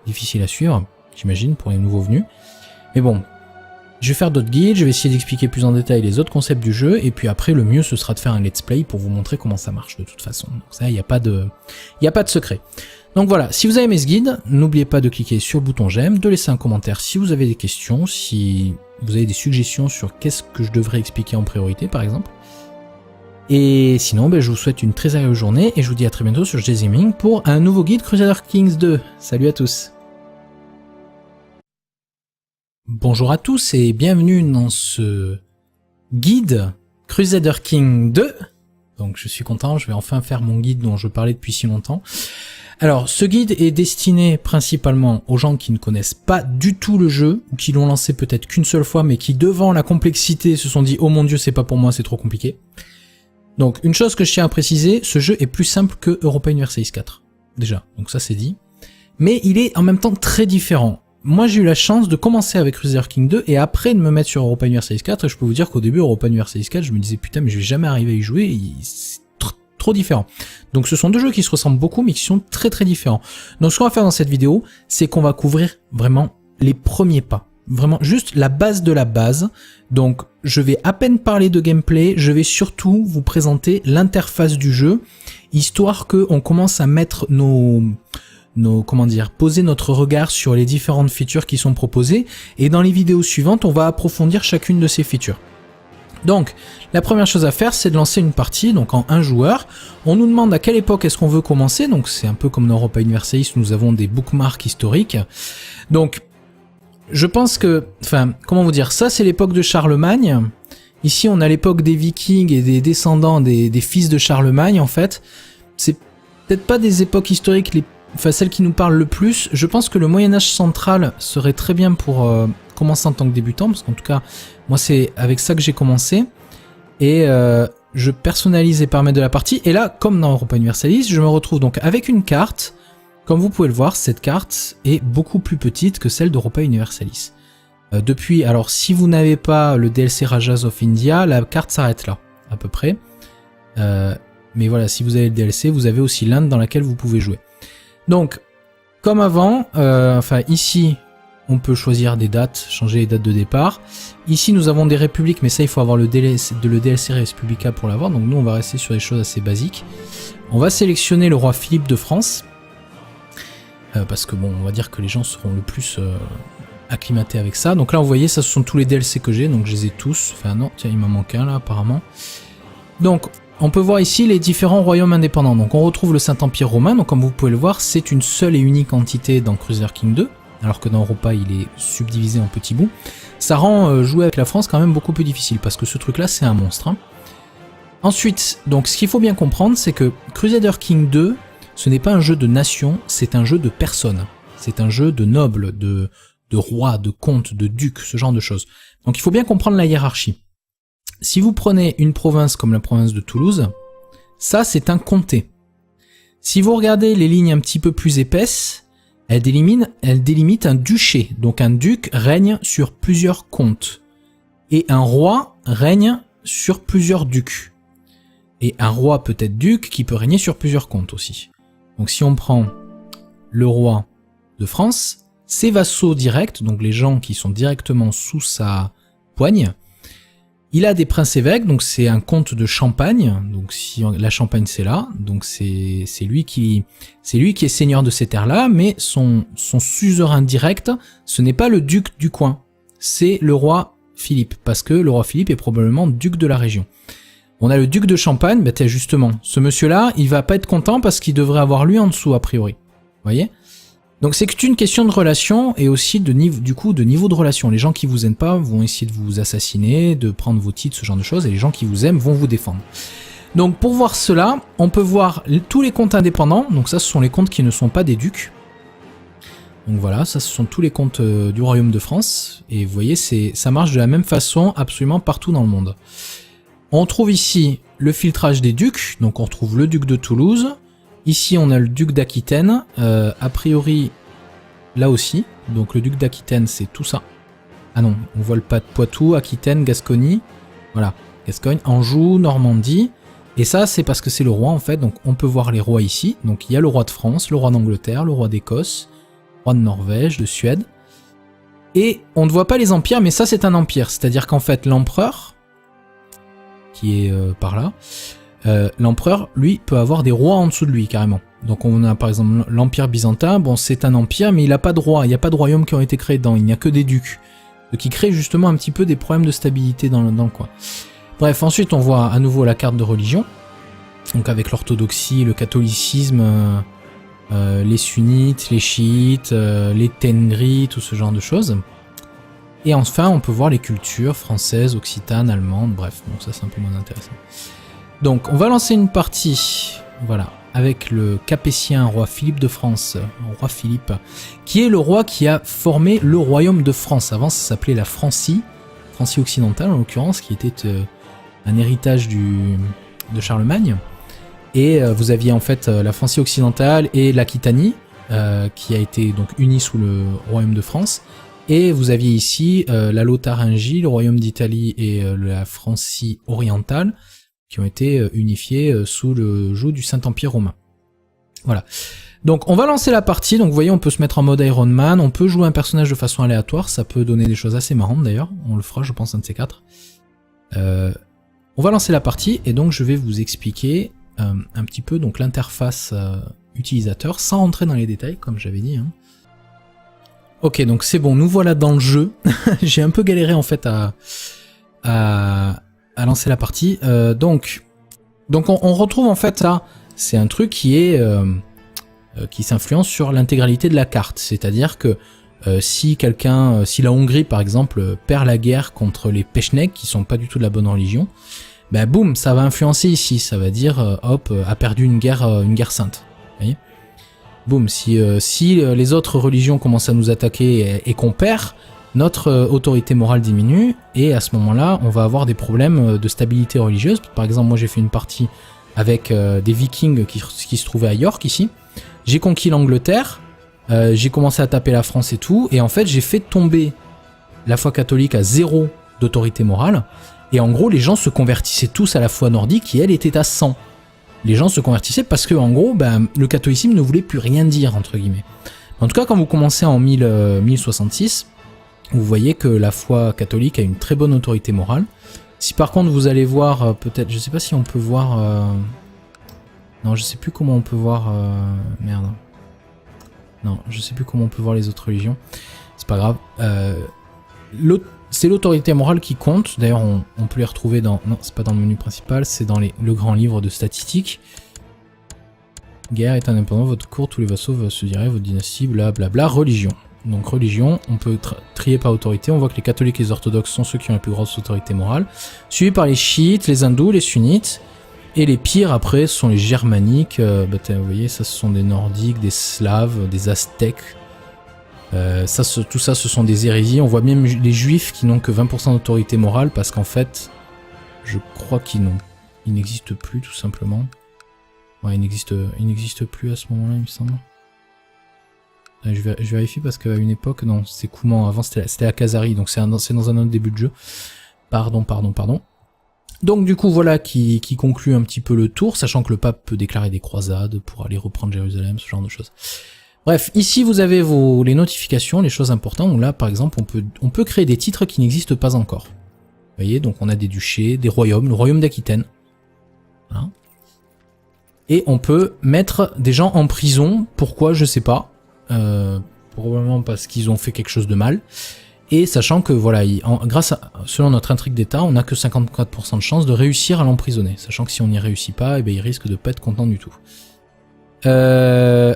difficile à suivre, j'imagine, pour les nouveaux venus. Mais bon, je vais faire d'autres guides, je vais essayer d'expliquer plus en détail les autres concepts du jeu, et puis après, le mieux, ce sera de faire un let's play pour vous montrer comment ça marche, de toute façon. Donc ça, il n'y a pas de secret. Donc voilà, si vous avez aimé ce guide, n'oubliez pas de cliquer sur le bouton j'aime, de laisser un commentaire si vous avez des questions, si vous avez des suggestions sur qu'est-ce que je devrais expliquer en priorité par exemple. Et sinon, je vous souhaite une très agréable journée et je vous dis à très bientôt sur GZ Gaming pour un nouveau guide Crusader Kings 2. Salut à tous. Bonjour à tous et bienvenue dans ce guide Crusader Kings 2. Donc je suis content, je vais enfin faire mon guide dont je parlais depuis si longtemps. Alors, ce guide est destiné principalement aux gens qui ne connaissent pas du tout le jeu, ou qui l'ont lancé peut-être qu'une seule fois, mais qui, devant la complexité, se sont dit « Oh mon Dieu, c'est pas pour moi, c'est trop compliqué ». Donc, une chose que je tiens à préciser, ce jeu est plus simple que Europa Universalis 4. Déjà, donc ça c'est dit. Mais il est en même temps très différent. Moi, j'ai eu la chance de commencer avec Crusader King 2, et après de me mettre sur Europa Universalis 4, et je peux vous dire qu'au début, Europa Universalis 4, je me disais « Putain, mais je vais jamais arriver à y jouer », trop différent. Donc ce sont deux jeux qui se ressemblent beaucoup mais qui sont très très différents. Donc ce qu'on va faire dans cette vidéo, c'est qu'on va couvrir vraiment les premiers pas. Vraiment juste la base de la base. Donc je vais à peine parler de gameplay, je vais surtout vous présenter l'interface du jeu, histoire qu'on commence à mettre poser notre regard sur les différentes features qui sont proposées, et dans les vidéos suivantes, on va approfondir chacune de ces features. Donc, la première chose à faire, c'est de lancer une partie, donc en un joueur. On nous demande à quelle époque est-ce qu'on veut commencer, donc c'est un peu comme dans Europa Universalis, nous avons des bookmarks historiques. Donc, je pense que, enfin, comment vous dire, ça c'est l'époque de Charlemagne. Ici, on a l'époque des Vikings et des descendants des fils de Charlemagne, en fait. C'est peut-être pas des époques historiques, celles qui nous parlent le plus. Je pense que le Moyen-Âge central serait très bien pour commencer en tant que débutant, parce qu'en tout cas, moi c'est avec ça que j'ai commencé, et je personnalise les paramètres de la partie, et là, comme dans Europa Universalis, je me retrouve donc avec une carte. Comme vous pouvez le voir, cette carte est beaucoup plus petite que celle d'Europa Universalis. Alors si vous n'avez pas le DLC Rajas of India, la carte s'arrête là, à peu près. Mais voilà, si vous avez le DLC, vous avez aussi l'Inde dans laquelle vous pouvez jouer. Donc, comme avant, ici, on peut choisir des dates, changer les dates de départ. Ici, nous avons des républiques, mais ça, il faut avoir le DLC Respublica pour l'avoir. Donc nous, on va rester sur des choses assez basiques. On va sélectionner le roi Philippe de France. Parce que bon, on va dire que les gens seront le plus acclimatés avec ça. Donc là, vous voyez, ça, ce sont tous les DLC que j'ai. Donc je les ai tous. Enfin non, tiens, il m'en manque un là, apparemment. Donc, on peut voir ici les différents royaumes indépendants. Donc on retrouve le Saint-Empire romain. Donc comme vous pouvez le voir, c'est une seule et unique entité dans Crusader King 2. Alors que dans Europa, il est subdivisé en petits bouts. Ça rend jouer avec la France quand même beaucoup plus difficile, parce que ce truc-là, c'est un monstre. Hein. Ensuite, donc ce qu'il faut bien comprendre, c'est que Crusader King 2, ce n'est pas un jeu de nation, c'est un jeu de personnes. C'est un jeu de nobles, de rois, de comtes, de ducs, ce genre de choses. Donc il faut bien comprendre la hiérarchie. Si vous prenez une province comme la province de Toulouse, ça c'est un comté. Si vous regardez les lignes un petit peu plus épaisses, elle délimite un duché. Donc un duc règne sur plusieurs comtes. Et un roi règne sur plusieurs ducs. Et un roi peut être duc qui peut régner sur plusieurs comtes aussi. Donc si on prend le roi de France, ses vassaux directs, donc les gens qui sont directement sous sa poigne, il a des princes-évêques, donc c'est un comte de Champagne, donc si la Champagne c'est là, donc c'est lui qui est seigneur de ces terres-là, mais son suzerain direct, ce n'est pas le duc du coin, c'est le roi Philippe, parce que le roi Philippe est probablement duc de la région. On a le duc de Champagne, bah justement, ce monsieur-là, il va pas être content parce qu'il devrait avoir lui en dessous a priori, vous voyez ? Donc c'est une question de relation et aussi de niveau de relation. Les gens qui vous aiment pas vont essayer de vous assassiner, de prendre vos titres, ce genre de choses, et les gens qui vous aiment vont vous défendre. Donc pour voir cela, on peut voir tous les comtes indépendants, donc ça ce sont les comtes qui ne sont pas des ducs. Donc voilà, ça ce sont tous les comtes du royaume de France, et vous voyez, ça marche de la même façon absolument partout dans le monde. On trouve ici le filtrage des ducs, donc on retrouve le duc de Toulouse. Ici, on a le duc d'Aquitaine, a priori, là aussi. Donc le duc d'Aquitaine, c'est tout ça. Ah non, on voit le pas de Poitou, Aquitaine, Gascogne. Voilà, Gascogne, Anjou, Normandie. Et ça, c'est parce que c'est le roi, en fait. Donc on peut voir les rois ici. Donc il y a le roi de France, le roi d'Angleterre, le roi d'Écosse, le roi de Norvège, de Suède. Et on ne voit pas les empires, mais ça, c'est un empire. C'est-à-dire qu'en fait, l'empereur, qui est par là, l'empereur, lui, peut avoir des rois en dessous de lui, carrément. Donc on a par exemple l'Empire byzantin, bon c'est un empire, mais il n'a pas de roi, il n'y a pas de royaume qui ont été créés dedans, il n'y a que des ducs. Ce qui crée justement un petit peu des problèmes de stabilité dans le coin. Bref, ensuite on voit à nouveau la carte de religion, donc avec l'orthodoxie, le catholicisme, les sunnites, les chiites, les tengris, tout ce genre de choses. Et enfin on peut voir les cultures françaises, occitanes, allemandes, bref, bon ça c'est un peu moins intéressant. Donc on va lancer une partie, voilà, avec le Capétien, roi Philippe de France, roi Philippe, qui est le roi qui a formé le royaume de France. Avant, ça s'appelait la Francie, Francie occidentale en l'occurrence, qui était un héritage de Charlemagne. Et vous aviez en fait la Francie occidentale et l'Aquitanie, qui a été donc unie sous le royaume de France. Et vous aviez ici la Lotharingie, le royaume d'Italie et la Francie orientale, qui ont été unifiés sous le joug du Saint-Empire romain. Voilà. Donc on va lancer la partie, donc vous voyez on peut se mettre en mode Iron Man, on peut jouer un personnage de façon aléatoire, ça peut donner des choses assez marrantes d'ailleurs, on le fera je pense un de ces quatre. On va lancer la partie et donc je vais vous expliquer un petit peu donc l'interface utilisateur, sans rentrer dans les détails comme j'avais dit. Hein. Ok, donc c'est bon, nous voilà dans le jeu. J'ai un peu galéré en fait à lancer la partie. Donc on retrouve en fait ça. C'est un truc qui s'influence sur l'intégralité de la carte. C'est-à-dire que si la Hongrie par exemple perd la guerre contre les Pechneks, qui sont pas du tout de la bonne religion, ben boum, ça va influencer ici. Ça va dire hop, a perdu une guerre sainte. Vous voyez ? Boum, si les autres religions commencent à nous attaquer et qu'on perd, notre autorité morale diminue, et à ce moment-là, on va avoir des problèmes de stabilité religieuse. Par exemple, moi j'ai fait une partie avec des vikings qui se trouvaient à York, ici. J'ai conquis l'Angleterre, j'ai commencé à taper la France et tout, et en fait j'ai fait tomber la foi catholique à 0 d'autorité morale, et en gros les gens se convertissaient tous à la foi nordique, qui elle était à 100. Les gens se convertissaient parce que en gros, le catholicisme ne voulait plus rien dire, entre guillemets. En tout cas, quand vous commencez en 1066, vous voyez que la foi catholique a une très bonne autorité morale. Si par contre vous allez voir, peut-être, je sais pas si on peut voir... Non, je sais plus comment on peut voir... Merde. Non, je sais plus comment on peut voir les autres religions. C'est pas grave. C'est l'autorité morale qui compte. D'ailleurs, on peut les retrouver dans... Non, c'est pas dans le menu principal, c'est dans le grand livre de statistiques. Guerre est indépendant, votre cour, tous les vassaux se diraient, votre dynastie, blablabla. Religion. Donc religion, on peut trier par autorité. On voit que les catholiques et les orthodoxes sont ceux qui ont la plus grosse autorité morale. Suivi par les chiites, les hindous, les sunnites. Et les pires, après, ce sont les germaniques. Vous voyez, ça, ce sont des nordiques, des slaves, des aztèques. Tout ça, ce sont des hérésies. On voit même les juifs qui n'ont que 20% d'autorité morale parce qu'en fait, je crois qu'ils n'existent plus, tout simplement. Ouais, ils n'existent plus à ce moment-là, il me semble. Je vérifie parce qu'à une époque, non, c'est Kouman. Avant, c'était la Khazari, donc c'est dans un autre début de jeu. Pardon. Donc du coup, voilà qui conclut un petit peu le tour, sachant que le pape peut déclarer des croisades pour aller reprendre Jérusalem, ce genre de choses. Bref, ici vous avez les notifications, les choses importantes, où là par exemple on peut créer des titres qui n'existent pas encore. Vous voyez, donc on a des duchés, des royaumes, le royaume d'Aquitaine. Voilà. Et on peut mettre des gens en prison, pourquoi je sais pas. Probablement parce qu'ils ont fait quelque chose de mal. Et sachant que voilà, selon notre intrigue d'état, on n'a que 54% de chance de réussir à l'emprisonner. Sachant que si on n'y réussit pas, il risque de pas être content du tout.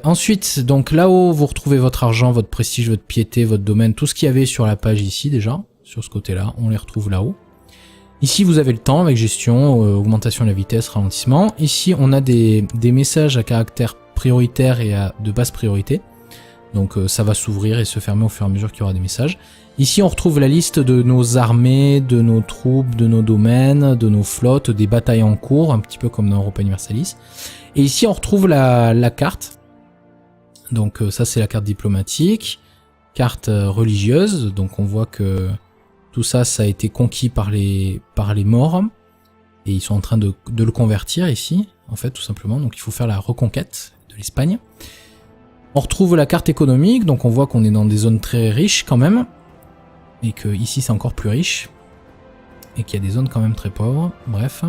Ensuite, donc là-haut, vous retrouvez votre argent, votre prestige, votre piété, votre domaine, tout ce qu'il y avait sur la page ici déjà, sur ce côté-là, on les retrouve là-haut. Ici, vous avez le temps avec gestion, augmentation de la vitesse, ralentissement. Ici, on a des messages à caractère prioritaire et de basse priorité. Donc ça va s'ouvrir et se fermer au fur et à mesure qu'il y aura des messages. Ici, on retrouve la liste de nos armées, de nos troupes, de nos domaines, de nos flottes, des batailles en cours, un petit peu comme dans Europa Universalis. Et ici, on retrouve la carte. Donc ça, c'est la carte diplomatique, carte religieuse. Donc on voit que tout ça, ça a été conquis par les morts. Et ils sont en train de le convertir ici, en fait, tout simplement. Donc il faut faire la reconquête de l'Espagne. On retrouve la carte économique, donc on voit qu'on est dans des zones très riches quand même. Et que ici c'est encore plus riche. Et qu'il y a des zones quand même très pauvres. Bref.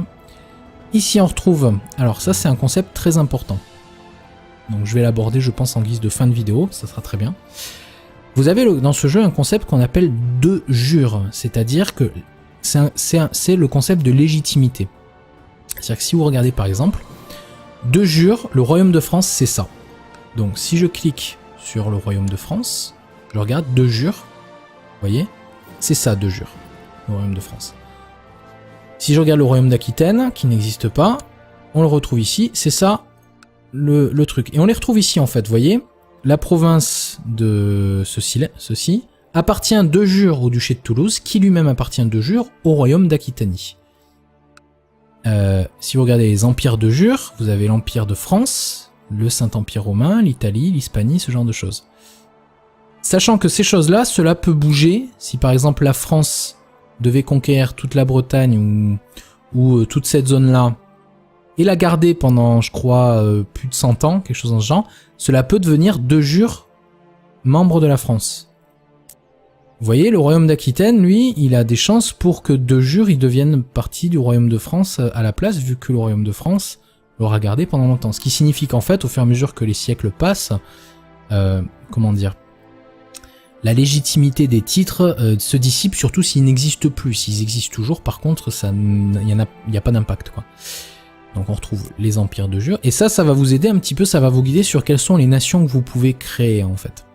Ici on retrouve... Alors ça c'est un concept très important. Donc je vais l'aborder je pense en guise de fin de vidéo, ça sera très bien. Vous avez dans ce jeu un concept qu'on appelle de jure. C'est-à-dire que c'est le concept de légitimité. C'est-à-dire que si vous regardez par exemple, de jure, le royaume de France c'est ça. Donc si je clique sur le royaume de France, je regarde de jure, vous voyez, c'est ça de jure, le royaume de France. Si je regarde le royaume d'Aquitaine, qui n'existe pas, on le retrouve ici, c'est ça le truc. Et on les retrouve ici en fait, vous voyez. La province de ceci appartient de jure au duché de Toulouse, qui lui-même appartient de jure au royaume d'Aquitanie. Si vous regardez les empires de jure, vous avez l'empire de France, le Saint-Empire romain, l'Italie, l'Hispanie, ce genre de choses. Sachant que ces choses-là, cela peut bouger. Si par exemple la France devait conquérir toute la Bretagne ou toute cette zone-là, et la garder pendant, je crois, plus de 100 ans, quelque chose dans ce genre, cela peut devenir de jure membre de la France. Vous voyez, le royaume d'Aquitaine, lui, il a des chances pour que de jure il devienne partie du royaume de France à la place, vu que le royaume de France l'aura gardé pendant longtemps. Ce qui signifie qu'en fait, au fur et à mesure que les siècles passent, comment dire, la légitimité des titres se dissipe, surtout s'ils n'existent plus. S'ils existent toujours, par contre, il n'y a pas d'impact, quoi. Donc on retrouve les empires de jure. Et ça va vous aider un petit peu, ça va vous guider sur quelles sont les nations que vous pouvez créer, en fait.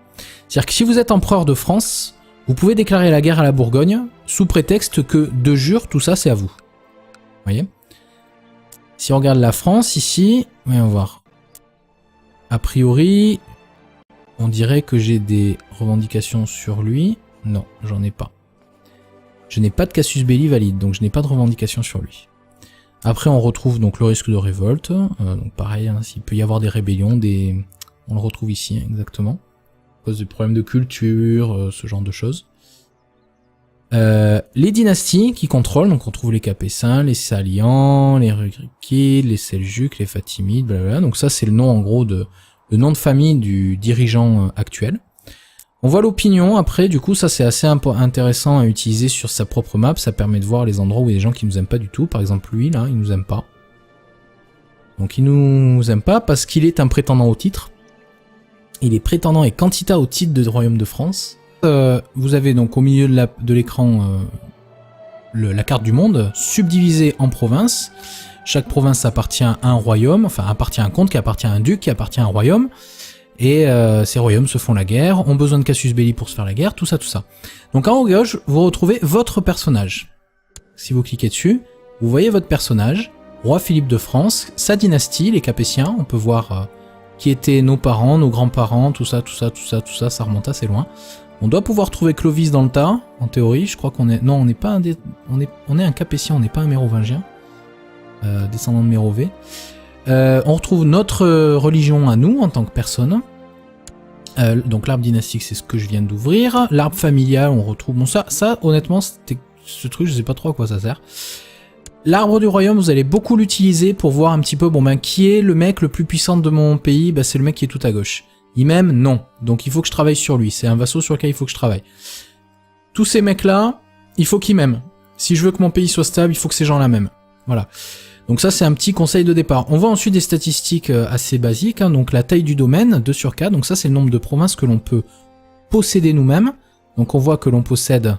C'est-à-dire que si vous êtes empereur de France, vous pouvez déclarer la guerre à la Bourgogne, sous prétexte que de jure, tout ça, c'est à vous. Vous voyez? Si on regarde la France, ici, voyons voir. A priori, on dirait que j'ai des revendications sur lui. Non, j'en ai pas. Je n'ai pas de casus belli valide, donc je n'ai pas de revendication sur lui. Après, on retrouve donc le risque de révolte. Donc pareil, hein, s'il peut y avoir des rébellions, on le retrouve ici, exactement. À cause des problèmes de culture, ce genre de choses. Les dynasties qui contrôlent, donc on trouve les Capétiens, les Salians, les Rugriquides, les Seljuks, les Fatimides, blablabla. Donc ça, c'est le nom en gros le nom de famille du dirigeant actuel. On voit l'opinion après, du coup ça c'est assez intéressant à utiliser sur sa propre map, ça permet de voir les endroits où il y a des gens qui nous aiment pas du tout, par exemple lui là, il nous aime pas. Donc il nous aime pas parce qu'il est un prétendant au titre, il est prétendant et candidat au titre de royaume de France. Vous avez donc au milieu de l'écran la carte du monde, subdivisée en provinces, chaque province appartient à un royaume, enfin appartient à un comte qui appartient à un duc qui appartient à un royaume. Et ces royaumes se font la guerre, ont besoin de casus belli pour se faire la guerre, tout ça, tout ça. Donc en haut à gauche, vous retrouvez votre personnage. Si vous cliquez dessus, vous voyez votre personnage, roi Philippe de France, sa dynastie, les Capétiens, on peut voir qui étaient nos parents, nos grands-parents, tout ça, ça remonte assez loin. On doit pouvoir trouver Clovis dans le tas, en théorie, je crois qu'on est... Non, on n'est pas on est un Capétien, on n'est pas un Mérovingien, descendant de Mérové. On retrouve notre religion à nous en tant que personne. Donc l'arbre dynastique, c'est ce que je viens d'ouvrir. L'arbre familial, on retrouve... Bon ça honnêtement, ce truc, je sais pas trop à quoi ça sert. L'arbre du royaume, vous allez beaucoup l'utiliser pour voir un petit peu, bon ben, qui est le mec le plus puissant de mon pays? Ben, c'est le mec qui est tout à gauche. Il m'aime? Non. Donc il faut que je travaille sur lui. C'est un vassau sur lequel il faut que je travaille. Tous ces mecs-là, il faut qu'ils m'aiment. Si je veux que mon pays soit stable, il faut que ces gens-là m'aiment. Voilà. Donc ça, c'est un petit conseil de départ. On voit ensuite des statistiques assez basiques, hein, donc la taille du domaine, 2 sur 4, donc ça c'est le nombre de provinces que l'on peut posséder nous-mêmes. Donc on voit que l'on possède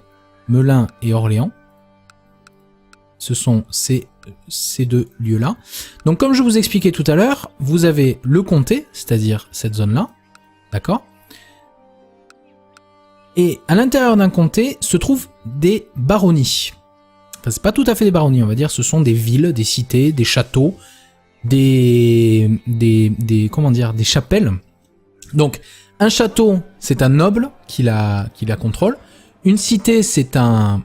Melun et Orléans. Ce sont ces deux lieux-là. Donc comme je vous expliquais tout à l'heure, vous avez le comté, c'est-à-dire cette zone-là, d'accord? Et à l'intérieur d'un comté se trouvent des baronnies. Enfin, c'est pas tout à fait des baronnies, on va dire, ce sont des villes, des cités, des châteaux, comment dire, des chapelles. Donc, un château, c'est un noble qui la contrôle. Une cité, c'est un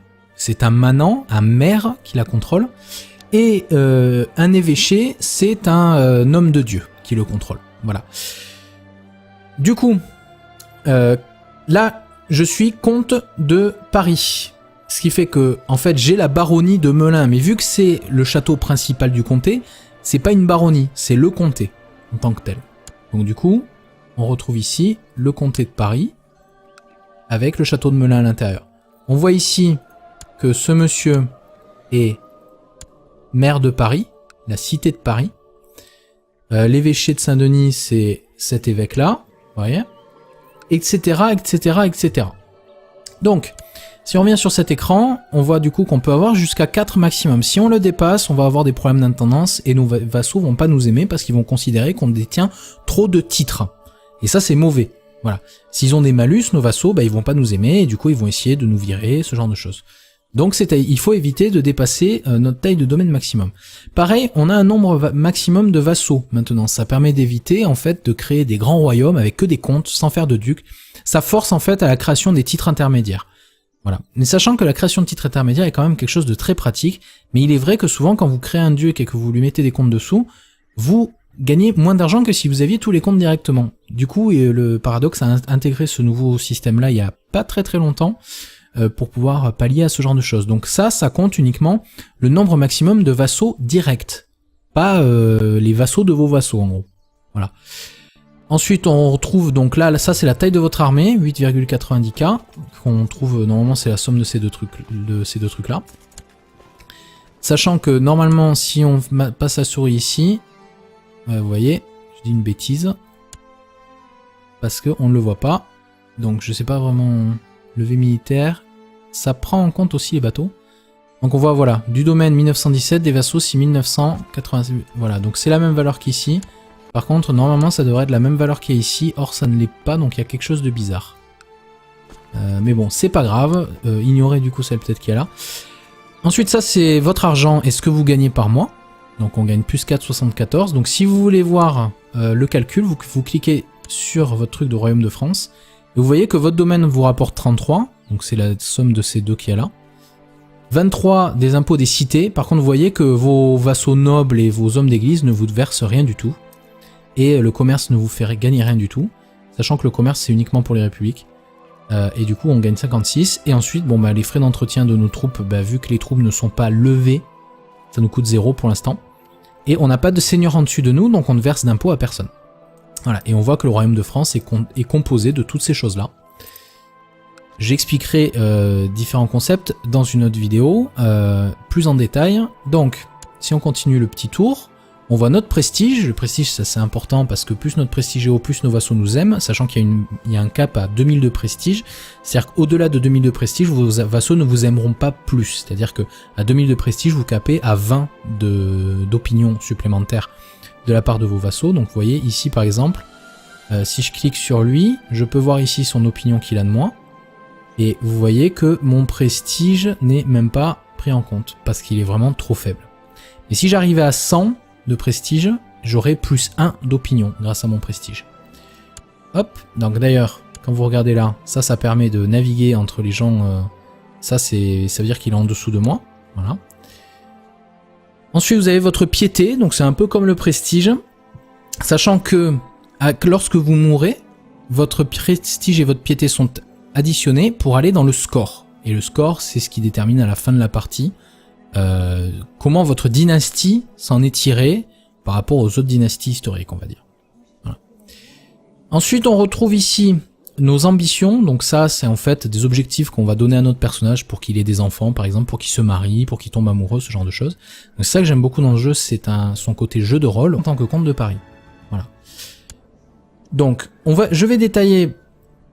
manant, un maire qui la contrôle. Et un évêché, c'est un homme de Dieu qui le contrôle. Voilà. Du coup, là, je suis comte de Paris. Ce qui fait que, en fait, j'ai la baronnie de Melun. Mais vu que c'est le château principal du comté, c'est pas une baronnie, c'est le comté en tant que tel. Donc du coup, on retrouve ici le comté de Paris avec le château de Melun à l'intérieur. On voit ici que ce monsieur est maire de Paris, la cité de Paris. L'évêché de Saint-Denis, c'est cet évêque-là, vous voyez, etc., etc., etc. Donc, si on revient sur cet écran, on voit du coup qu'on peut avoir jusqu'à 4 maximum. Si on le dépasse, on va avoir des problèmes d'intendance et nos vassaux vont pas nous aimer parce qu'ils vont considérer qu'on détient trop de titres. Et ça, c'est mauvais. Voilà. S'ils ont des malus, nos vassaux, bah, ils vont pas nous aimer et du coup, ils vont essayer de nous virer, ce genre de choses. Donc il faut éviter de dépasser notre taille de domaine maximum. Pareil, on a un nombre maximum de vassaux maintenant. Ça permet d'éviter en fait de créer des grands royaumes avec que des comtes sans faire de ducs. Ça force en fait à la création des titres intermédiaires. Voilà. Mais sachant que la création de titres intermédiaires est quand même quelque chose de très pratique, mais il est vrai que souvent quand vous créez un duc et que vous lui mettez des comptes dessous, vous gagnez moins d'argent que si vous aviez tous les comptes directement. Du coup, le Paradox a intégré ce nouveau système-là il y a pas très longtemps, pour pouvoir pallier à ce genre de choses. Donc ça compte uniquement le nombre maximum de vassaux directs, pas les vassaux de vos vassaux en gros. Voilà. Ensuite on retrouve donc là, ça c'est la taille de votre armée, 8,90K, qu'on trouve normalement c'est la somme de ces deux trucs là. Sachant que normalement si on passe la souris ici, vous voyez, je dis une bêtise, parce que on ne le voit pas, donc je sais pas vraiment. Levée militaire, ça prend en compte aussi les bateaux. Donc on voit, voilà, du domaine 1917, des vassaux 6986. Voilà, donc c'est la même valeur qu'ici. Par contre, normalement, ça devrait être la même valeur qu'il y a ici. Or, ça ne l'est pas, donc il y a quelque chose de bizarre. Mais bon, c'est pas grave. Ignorez du coup celle peut-être qu'il y a là. Ensuite, ça, c'est votre argent et ce que vous gagnez par mois. Donc on gagne plus 4,74. Donc si vous voulez voir le calcul, vous cliquez sur votre truc de Royaume de France. Et vous voyez que votre domaine vous rapporte 33, donc c'est la somme de ces deux qu'il y a là. 23 des impôts des cités, par contre vous voyez que vos vassaux nobles et vos hommes d'église ne vous versent rien du tout. Et le commerce ne vous fait gagner rien du tout, sachant que le commerce c'est uniquement pour les républiques. Et du coup on gagne 56, et ensuite bon bah les frais d'entretien de nos troupes, bah, vu que les troupes ne sont pas levées, ça nous coûte 0 pour l'instant. Et on n'a pas de seigneur en dessus de nous, donc on ne verse d'impôts à personne. Voilà, et on voit que le Royaume de France est composé de toutes ces choses-là. J'expliquerai différents concepts dans une autre vidéo, plus en détail. Donc, si on continue le petit tour, on voit notre prestige. Le prestige, ça c'est important parce que plus notre prestige est haut, plus nos vassaux nous aiment, sachant qu'il y a un cap à 2000 de prestige. C'est-à-dire qu'au-delà de 2000 de prestige, vos vassaux ne vous aimeront pas plus. C'est-à-dire qu'à 2000 de prestige, vous capez à 20 d'opinion supplémentaire de la part de vos vassaux. Donc vous voyez ici par exemple, si je clique sur lui, je peux voir ici son opinion qu'il a de moi. Et vous voyez que mon prestige n'est même pas pris en compte, parce qu'il est vraiment trop faible. Et si j'arrivais à 100 de prestige, j'aurais plus 1 d'opinion grâce à mon prestige. Hop, donc d'ailleurs, quand vous regardez là, ça permet de naviguer entre les gens, ça veut dire qu'il est en dessous de moi, voilà. Ensuite, vous avez votre piété, donc c'est un peu comme le prestige, sachant que lorsque vous mourrez, votre prestige et votre piété sont additionnés pour aller dans le score. Et le score, c'est ce qui détermine à la fin de la partie comment votre dynastie s'en est tirée par rapport aux autres dynasties historiques, on va dire. Voilà. Ensuite, on retrouve ici nos ambitions, donc ça c'est en fait des objectifs qu'on va donner à notre personnage pour qu'il ait des enfants, par exemple, pour qu'il se marie, pour qu'il tombe amoureux, ce genre de choses. Donc ça que j'aime beaucoup dans le jeu, c'est son côté jeu de rôle en tant que comte de Paris. Voilà. Donc je vais détailler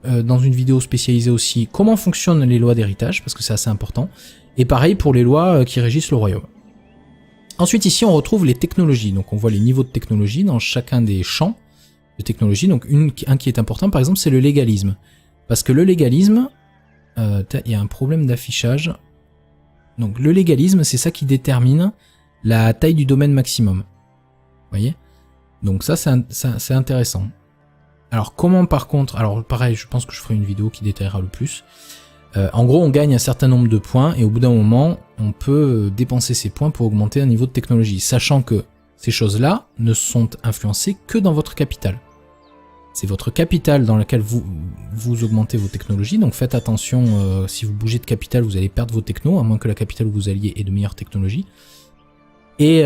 dans une vidéo spécialisée aussi comment fonctionnent les lois d'héritage, parce que c'est assez important, et pareil pour les lois qui régissent le royaume. Ensuite ici on retrouve les technologies, donc on voit les niveaux de technologie dans chacun des champs de technologie. Donc un qui est important par exemple c'est le légalisme, parce que le légalisme, il y a un problème d'affichage, donc le légalisme c'est ça qui détermine la taille du domaine maximum, vous voyez, donc ça c'est intéressant. Alors comment par contre, alors pareil je pense que je ferai une vidéo qui détaillera le plus. En gros on gagne un certain nombre de points et au bout d'un moment on peut dépenser ces points pour augmenter un niveau de technologie, sachant que ces choses-là ne sont influencées que dans votre capital. C'est votre capital dans lequel vous augmentez vos technologies, donc faites attention, si vous bougez de capital vous allez perdre vos technos, à moins que la capitale où vous alliez ait de meilleures technologies. Et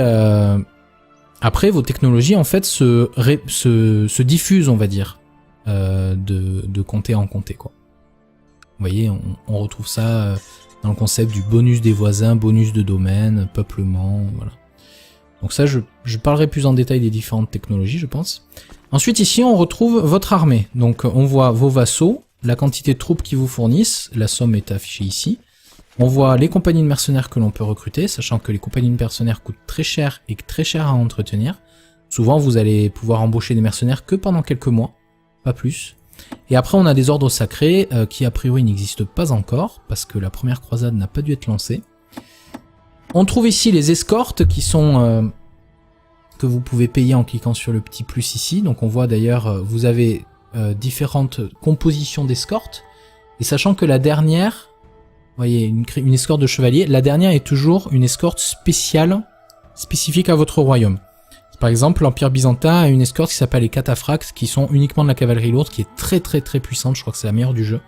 après vos technologies en fait se diffusent, on va dire, de comté en comté, quoi. Vous voyez, on retrouve ça dans le concept du bonus des voisins, bonus de domaine, peuplement, voilà. Donc ça, je parlerai plus en détail des différentes technologies, je pense. Ensuite, ici, on retrouve votre armée. Donc, on voit vos vassaux, la quantité de troupes qu'ils vous fournissent, la somme est affichée ici. On voit les compagnies de mercenaires que l'on peut recruter, sachant que les compagnies de mercenaires coûtent très cher et très cher à entretenir. Souvent, vous allez pouvoir embaucher des mercenaires que pendant quelques mois, pas plus. Et après on a des ordres sacrés qui a priori n'existent pas encore, parce que la première croisade n'a pas dû être lancée. On trouve ici les escortes qui sont... que vous pouvez payer en cliquant sur le petit plus ici. Donc on voit d'ailleurs, vous avez différentes compositions d'escortes. Et sachant que la dernière, vous voyez, une escorte de chevalier, la dernière est toujours une escorte spéciale, spécifique à votre royaume. Par exemple, l'Empire byzantin a une escorte qui s'appelle les cataphractes, qui sont uniquement de la cavalerie lourde, qui est très puissante, je crois que c'est la meilleure du jeu.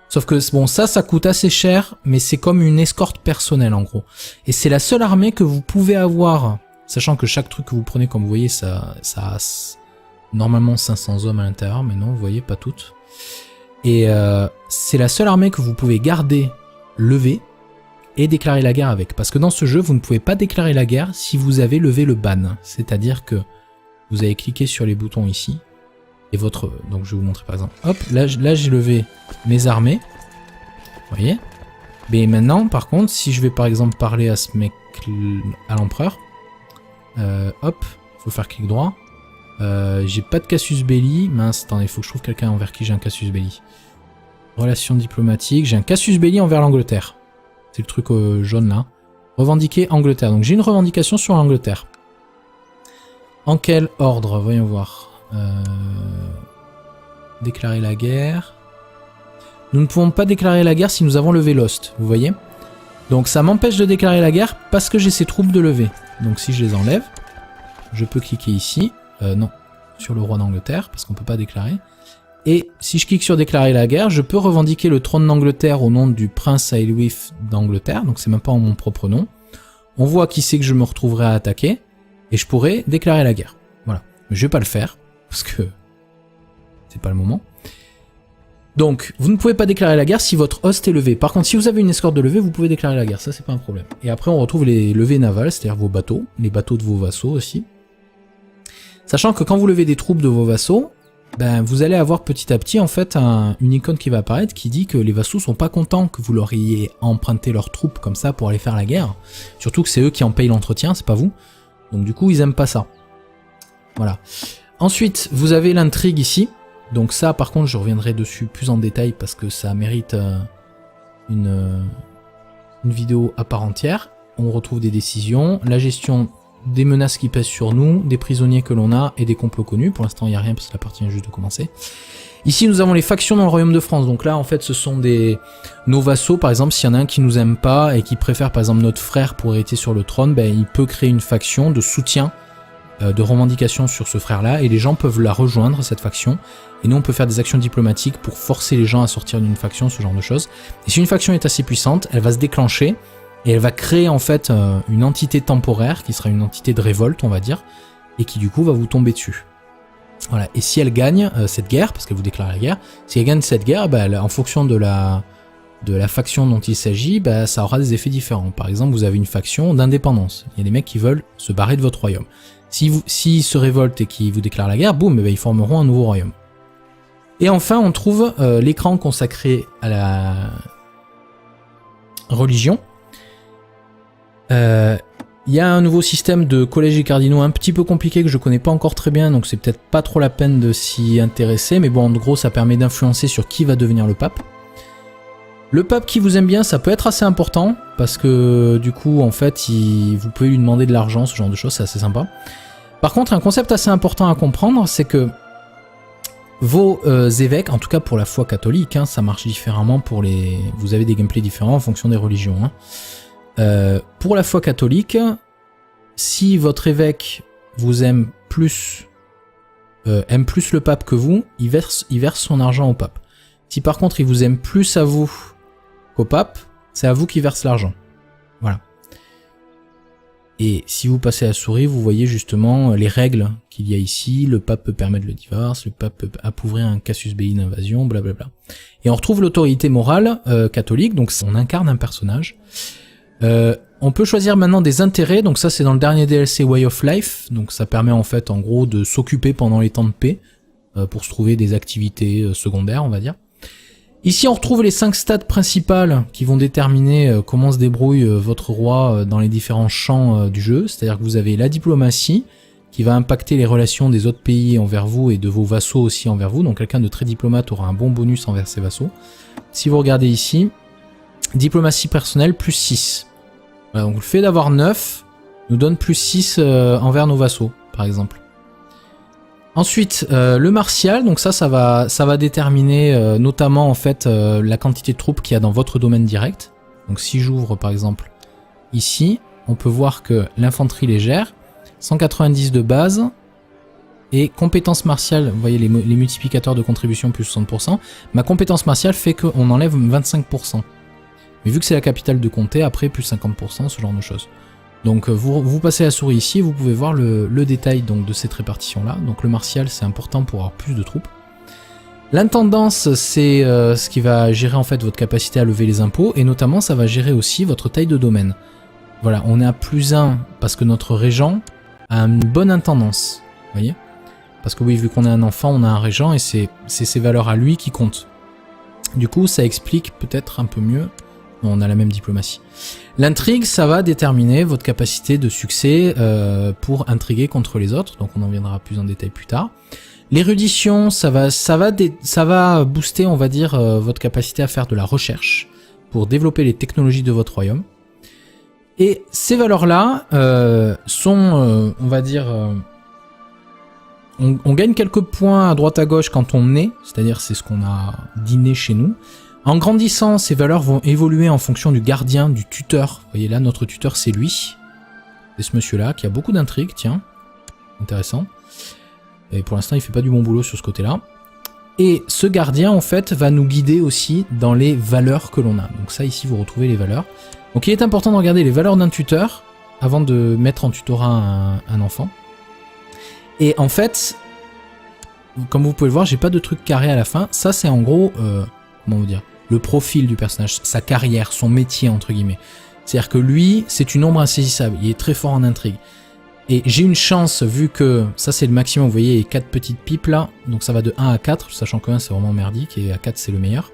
Sauf que bon, ça coûte assez cher, mais c'est comme une escorte personnelle en gros. Et c'est la seule armée que vous pouvez avoir, sachant que chaque truc que vous prenez, comme vous voyez, ça a normalement 500 hommes à l'intérieur, mais non, vous voyez, pas toutes. Et c'est la seule armée que vous pouvez garder, lever, et déclarer la guerre avec. Parce que dans ce jeu, vous ne pouvez pas déclarer la guerre si vous avez levé le ban. C'est-à-dire que vous avez cliqué sur les boutons ici, et votre... Donc je vais vous montrer par exemple. Hop, là j'ai levé mes armées. Vous voyez? Mais maintenant, par contre, si je vais par exemple parler à ce mec, à l'empereur, hop, faut faire clic droit. J'ai pas de casus belli. Mince, attendez, il faut que je trouve quelqu'un envers qui j'ai un casus belli. Relations diplomatiques, j'ai un casus belli envers l'Angleterre. C'est le truc jaune là. Revendiquer Angleterre. Donc j'ai une revendication sur l'Angleterre. En quel ordre? Voyons voir. Déclarer la guerre. Nous ne pouvons pas déclarer la guerre si nous avons levé Lost. Vous voyez? Donc ça m'empêche de déclarer la guerre parce que j'ai ces troupes de lever. Donc si je les enlève, je peux cliquer ici. Non. Sur le roi d'Angleterre parce qu'on ne peut pas déclarer. Et si je clique sur déclarer la guerre, je peux revendiquer le trône d'Angleterre au nom du prince Aelwulf d'Angleterre, donc c'est même pas en mon propre nom. On voit qui c'est que je me retrouverai à attaquer, et je pourrais déclarer la guerre. Voilà. Mais je vais pas le faire, parce que c'est pas le moment. Donc, vous ne pouvez pas déclarer la guerre si votre host est levé. Par contre, si vous avez une escorte de levée, vous pouvez déclarer la guerre, ça c'est pas un problème. Et après on retrouve les levées navales, c'est-à-dire vos bateaux, les bateaux de vos vassaux aussi. Sachant que quand vous levez des troupes de vos vassaux, ben, vous allez avoir petit à petit en fait une icône qui va apparaître qui dit que les vassaux sont pas contents que vous leur ayez emprunté leurs troupes comme ça pour aller faire la guerre. Surtout que c'est eux qui en payent l'entretien, c'est pas vous. Donc du coup ils aiment pas ça. Voilà. Ensuite vous avez l'intrigue ici. Donc ça par contre je reviendrai dessus plus en détail parce que ça mérite une vidéo à part entière. On retrouve des décisions, la gestion des menaces qui pèsent sur nous, des prisonniers que l'on a et des complots connus. Pour l'instant, il n'y a rien parce que la partie vient juste de commencer. Ici, nous avons les factions dans le royaume de France. Donc là, en fait, ce sont nos vassaux. Par exemple, s'il y en a un qui nous aime pas et qui préfère, par exemple, notre frère pour hériter sur le trône, ben, il peut créer une faction de soutien, de revendication sur ce frère-là. Et les gens peuvent la rejoindre, cette faction. Et nous, on peut faire des actions diplomatiques pour forcer les gens à sortir d'une faction, ce genre de choses. Et si une faction est assez puissante, elle va se déclencher. Et elle va créer en fait une entité temporaire qui sera une entité de révolte, on va dire, et qui du coup va vous tomber dessus. Voilà. Et si elle gagne cette guerre, parce qu'elle vous déclare la guerre, si elle gagne cette guerre, bah, en fonction de la faction dont il s'agit, bah, ça aura des effets différents. Par exemple, vous avez une faction d'indépendance. Il y a des mecs qui veulent se barrer de votre royaume. S'ils se révoltent et qu'ils vous déclarent la guerre, boum, bah, ils formeront un nouveau royaume. Et enfin, on trouve l'écran consacré à la religion. Il y a un nouveau système de collèges et cardinaux un petit peu compliqué que je connais pas encore très bien, donc c'est peut-être pas trop la peine de s'y intéresser, mais bon, en gros, ça permet d'influencer sur qui va devenir le pape. Le pape qui vous aime bien, ça peut être assez important, parce que du coup, en fait, vous pouvez lui demander de l'argent, ce genre de choses, c'est assez sympa. Par contre, un concept assez important à comprendre, c'est que vos évêques, en tout cas pour la foi catholique, hein, ça marche différemment pour les... Vous avez des gameplays différents en fonction des religions, hein. Pour la foi catholique, si votre évêque vous aime plus le pape que vous, il verse son argent au pape. Si par contre il vous aime plus à vous qu'au pape, c'est à vous qui verse l'argent. Voilà. Et si vous passez à la souris, vous voyez justement les règles qu'il y a ici. Le pape peut permettre le divorce, le pape peut appauvrir un casus belli d'invasion, blablabla. Et on retrouve l'autorité morale catholique, donc on incarne un personnage. On peut choisir maintenant des intérêts, donc ça c'est dans le dernier DLC Way of Life, donc ça permet en fait en gros de s'occuper pendant les temps de paix pour se trouver des activités secondaires on va dire. Ici on retrouve les 5 stats principales qui vont déterminer comment se débrouille votre roi dans les différents champs du jeu, c'est-à-dire que vous avez la diplomatie qui va impacter les relations des autres pays envers vous et de vos vassaux aussi envers vous. Donc quelqu'un de très diplomate aura un bon bonus envers ses vassaux. Si vous regardez ici, diplomatie personnelle plus 6. Voilà, donc le fait d'avoir 9 nous donne plus 6 envers nos vassaux, par exemple. Ensuite, le martial, donc ça va déterminer notamment en fait la quantité de troupes qu'il y a dans votre domaine direct. Donc si j'ouvre par exemple ici, on peut voir que l'infanterie légère, 190 de base, et compétence martiale, vous voyez les multiplicateurs de contribution plus 60%, ma compétence martiale fait qu'on enlève 25%. Mais vu que c'est la capitale de comté, après plus 50%, ce genre de choses. Donc vous passez la souris ici, vous pouvez voir le détail donc, de cette répartition-là. Donc le martial, c'est important pour avoir plus de troupes. L'intendance, c'est ce qui va gérer en fait votre capacité à lever les impôts, et notamment ça va gérer aussi votre taille de domaine. Voilà, on est à plus 1 parce que notre régent a une bonne intendance, vous voyez? Parce que oui, vu qu'on est un enfant, on a un régent, et c'est ses valeurs à lui qui comptent. Du coup, ça explique peut-être un peu mieux. On a la même diplomatie. L'intrigue, ça va déterminer votre capacité de succès pour intriguer contre les autres, donc on en viendra plus en détail plus tard. L'érudition, ça va booster, on va dire, votre capacité à faire de la recherche pour développer les technologies de votre royaume. Et ces valeurs-là sont, on va dire, on gagne quelques points à droite à gauche quand on naît, c'est-à-dire c'est ce qu'on a d'inné chez nous. En grandissant, ces valeurs vont évoluer en fonction du gardien, du tuteur. Vous voyez là, notre tuteur, c'est lui. C'est ce monsieur-là, qui a beaucoup d'intrigues, tiens. Intéressant. Et pour l'instant, il fait pas du bon boulot sur ce côté-là. Et ce gardien, en fait, va nous guider aussi dans les valeurs que l'on a. Donc ça, ici, vous retrouvez les valeurs. Donc il est important de regarder les valeurs d'un tuteur avant de mettre en tutorat un enfant. Et en fait, comme vous pouvez le voir, j'ai pas de truc carré à la fin. Ça, c'est en gros, comment vous dire, le profil du personnage, sa carrière, son métier, entre guillemets. C'est-à-dire que lui, c'est une ombre insaisissable. Il est très fort en intrigue. Et j'ai une chance, vu que ça c'est le maximum, vous voyez, il y a 4 petites pipes là, donc ça va de 1 à 4, sachant que 1 c'est vraiment merdique et à 4 c'est le meilleur.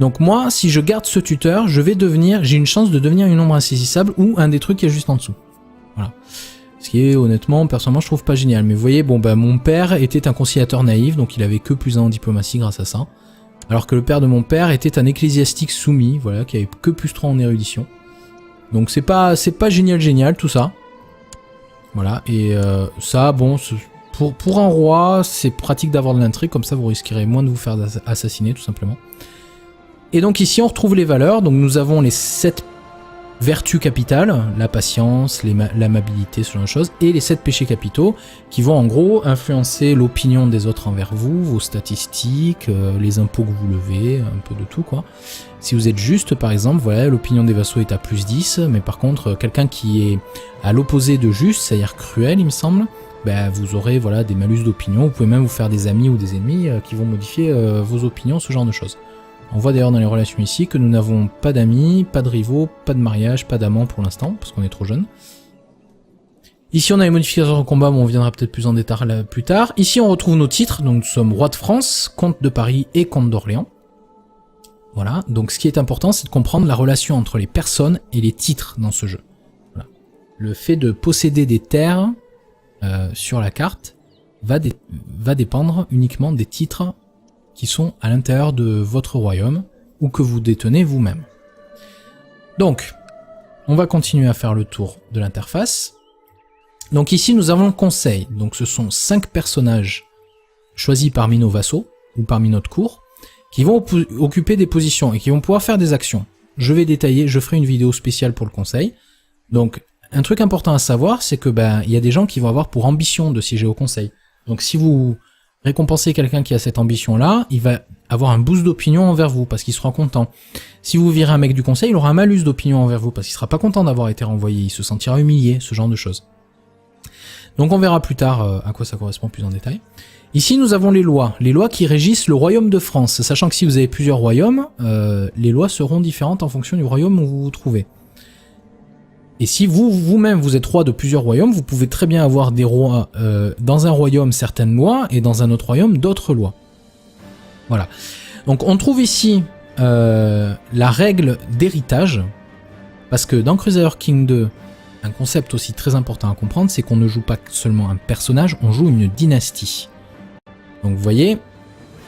Donc moi, si je garde ce tuteur, j'ai une chance de devenir une ombre insaisissable ou un des trucs qui est juste en dessous. Voilà. Ce qui est honnêtement, personnellement, je trouve pas génial. Mais vous voyez, bon bah mon père était un conciliateur naïf, donc il avait que plus 1 en diplomatie grâce à ça. Alors que le père de mon père était un ecclésiastique soumis, voilà, qui avait que plus 3 en érudition. Donc c'est pas génial tout ça. Voilà, et ça, bon, pour un roi, c'est pratique d'avoir de l'intrigue, comme ça vous risquerez moins de vous faire assassiner, tout simplement. Et donc ici, on retrouve les valeurs, donc nous avons les 7 vertus capitales, la patience, l'amabilité, ce genre de choses, et les 7 péchés capitaux, qui vont en gros influencer l'opinion des autres envers vous, vos statistiques, les impôts que vous levez, un peu de tout, quoi. Si vous êtes juste, par exemple, voilà, l'opinion des vassaux est à plus 10, mais par contre, quelqu'un qui est à l'opposé de juste, c'est-à-dire cruel, il me semble, ben, vous aurez voilà, des malus d'opinion, vous pouvez même vous faire des amis ou des ennemis qui vont modifier vos opinions, ce genre de choses. On voit d'ailleurs dans les relations ici que nous n'avons pas d'amis, pas de rivaux, pas de mariage, pas d'amants pour l'instant, parce qu'on est trop jeune. Ici on a les modificateurs de combat, mais on viendra peut-être plus en détail là, plus tard. Ici on retrouve nos titres, donc nous sommes roi de France, comte de Paris et comte d'Orléans. Voilà, donc ce qui est important, c'est de comprendre la relation entre les personnes et les titres dans ce jeu. Voilà. Le fait de posséder des terres sur la carte va dépendre uniquement des titres qui sont à l'intérieur de votre royaume ou que vous détenez vous-même. Donc, on va continuer à faire le tour de l'interface. Donc ici, nous avons le conseil. Donc ce sont 5 personnages choisis parmi nos vassaux ou parmi notre cour, qui vont occuper des positions et qui vont pouvoir faire des actions. Je vais détailler, je ferai une vidéo spéciale pour le conseil. Donc, un truc important à savoir, c'est que il y a des gens qui vont avoir pour ambition de siéger au conseil. Donc si vous récompensez quelqu'un qui a cette ambition-là, il va avoir un boost d'opinion envers vous, parce qu'il sera content. Si vous virez un mec du conseil, il aura un malus d'opinion envers vous, parce qu'il sera pas content d'avoir été renvoyé, il se sentira humilié, ce genre de choses. Donc on verra plus tard à quoi ça correspond plus en détail. Ici, nous avons les lois qui régissent le royaume de France, sachant que si vous avez plusieurs royaumes, les lois seront différentes en fonction du royaume où vous vous trouvez. Et si vous-même vous êtes roi de plusieurs royaumes, vous pouvez très bien avoir des rois dans un royaume certaines lois et dans un autre royaume d'autres lois. Voilà. Donc on trouve ici la règle d'héritage, parce que dans Crusader King 2, un concept aussi très important à comprendre, c'est qu'on ne joue pas seulement un personnage, on joue une dynastie. Donc vous voyez,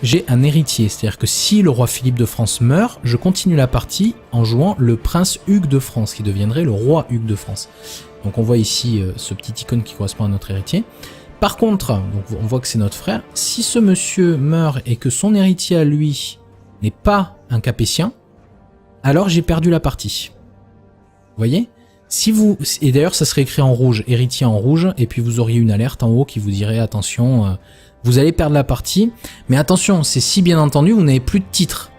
j'ai un héritier, c'est-à-dire que si le roi Philippe de France meurt, je continue la partie en jouant le prince Hugues de France, qui deviendrait le roi Hugues de France. Donc on voit ici ce petit icône qui correspond à notre héritier. Par contre, donc on voit que c'est notre frère, si ce monsieur meurt et que son héritier à lui n'est pas un capétien, alors j'ai perdu la partie. Vous voyez ? Si vous, et d'ailleurs ça serait écrit en rouge, héritier en rouge, et puis vous auriez une alerte en haut qui vous dirait attention, vous allez perdre la partie, mais attention, c'est si bien entendu vous n'avez plus de titres.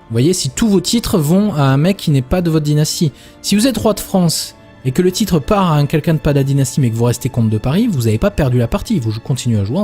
Vous voyez, si tous vos titres vont à un mec qui n'est pas de votre dynastie. Si vous êtes roi de France et que le titre part à quelqu'un de pas de la dynastie mais que vous restez comte de Paris, vous n'avez pas perdu la partie, vous continuez à jouer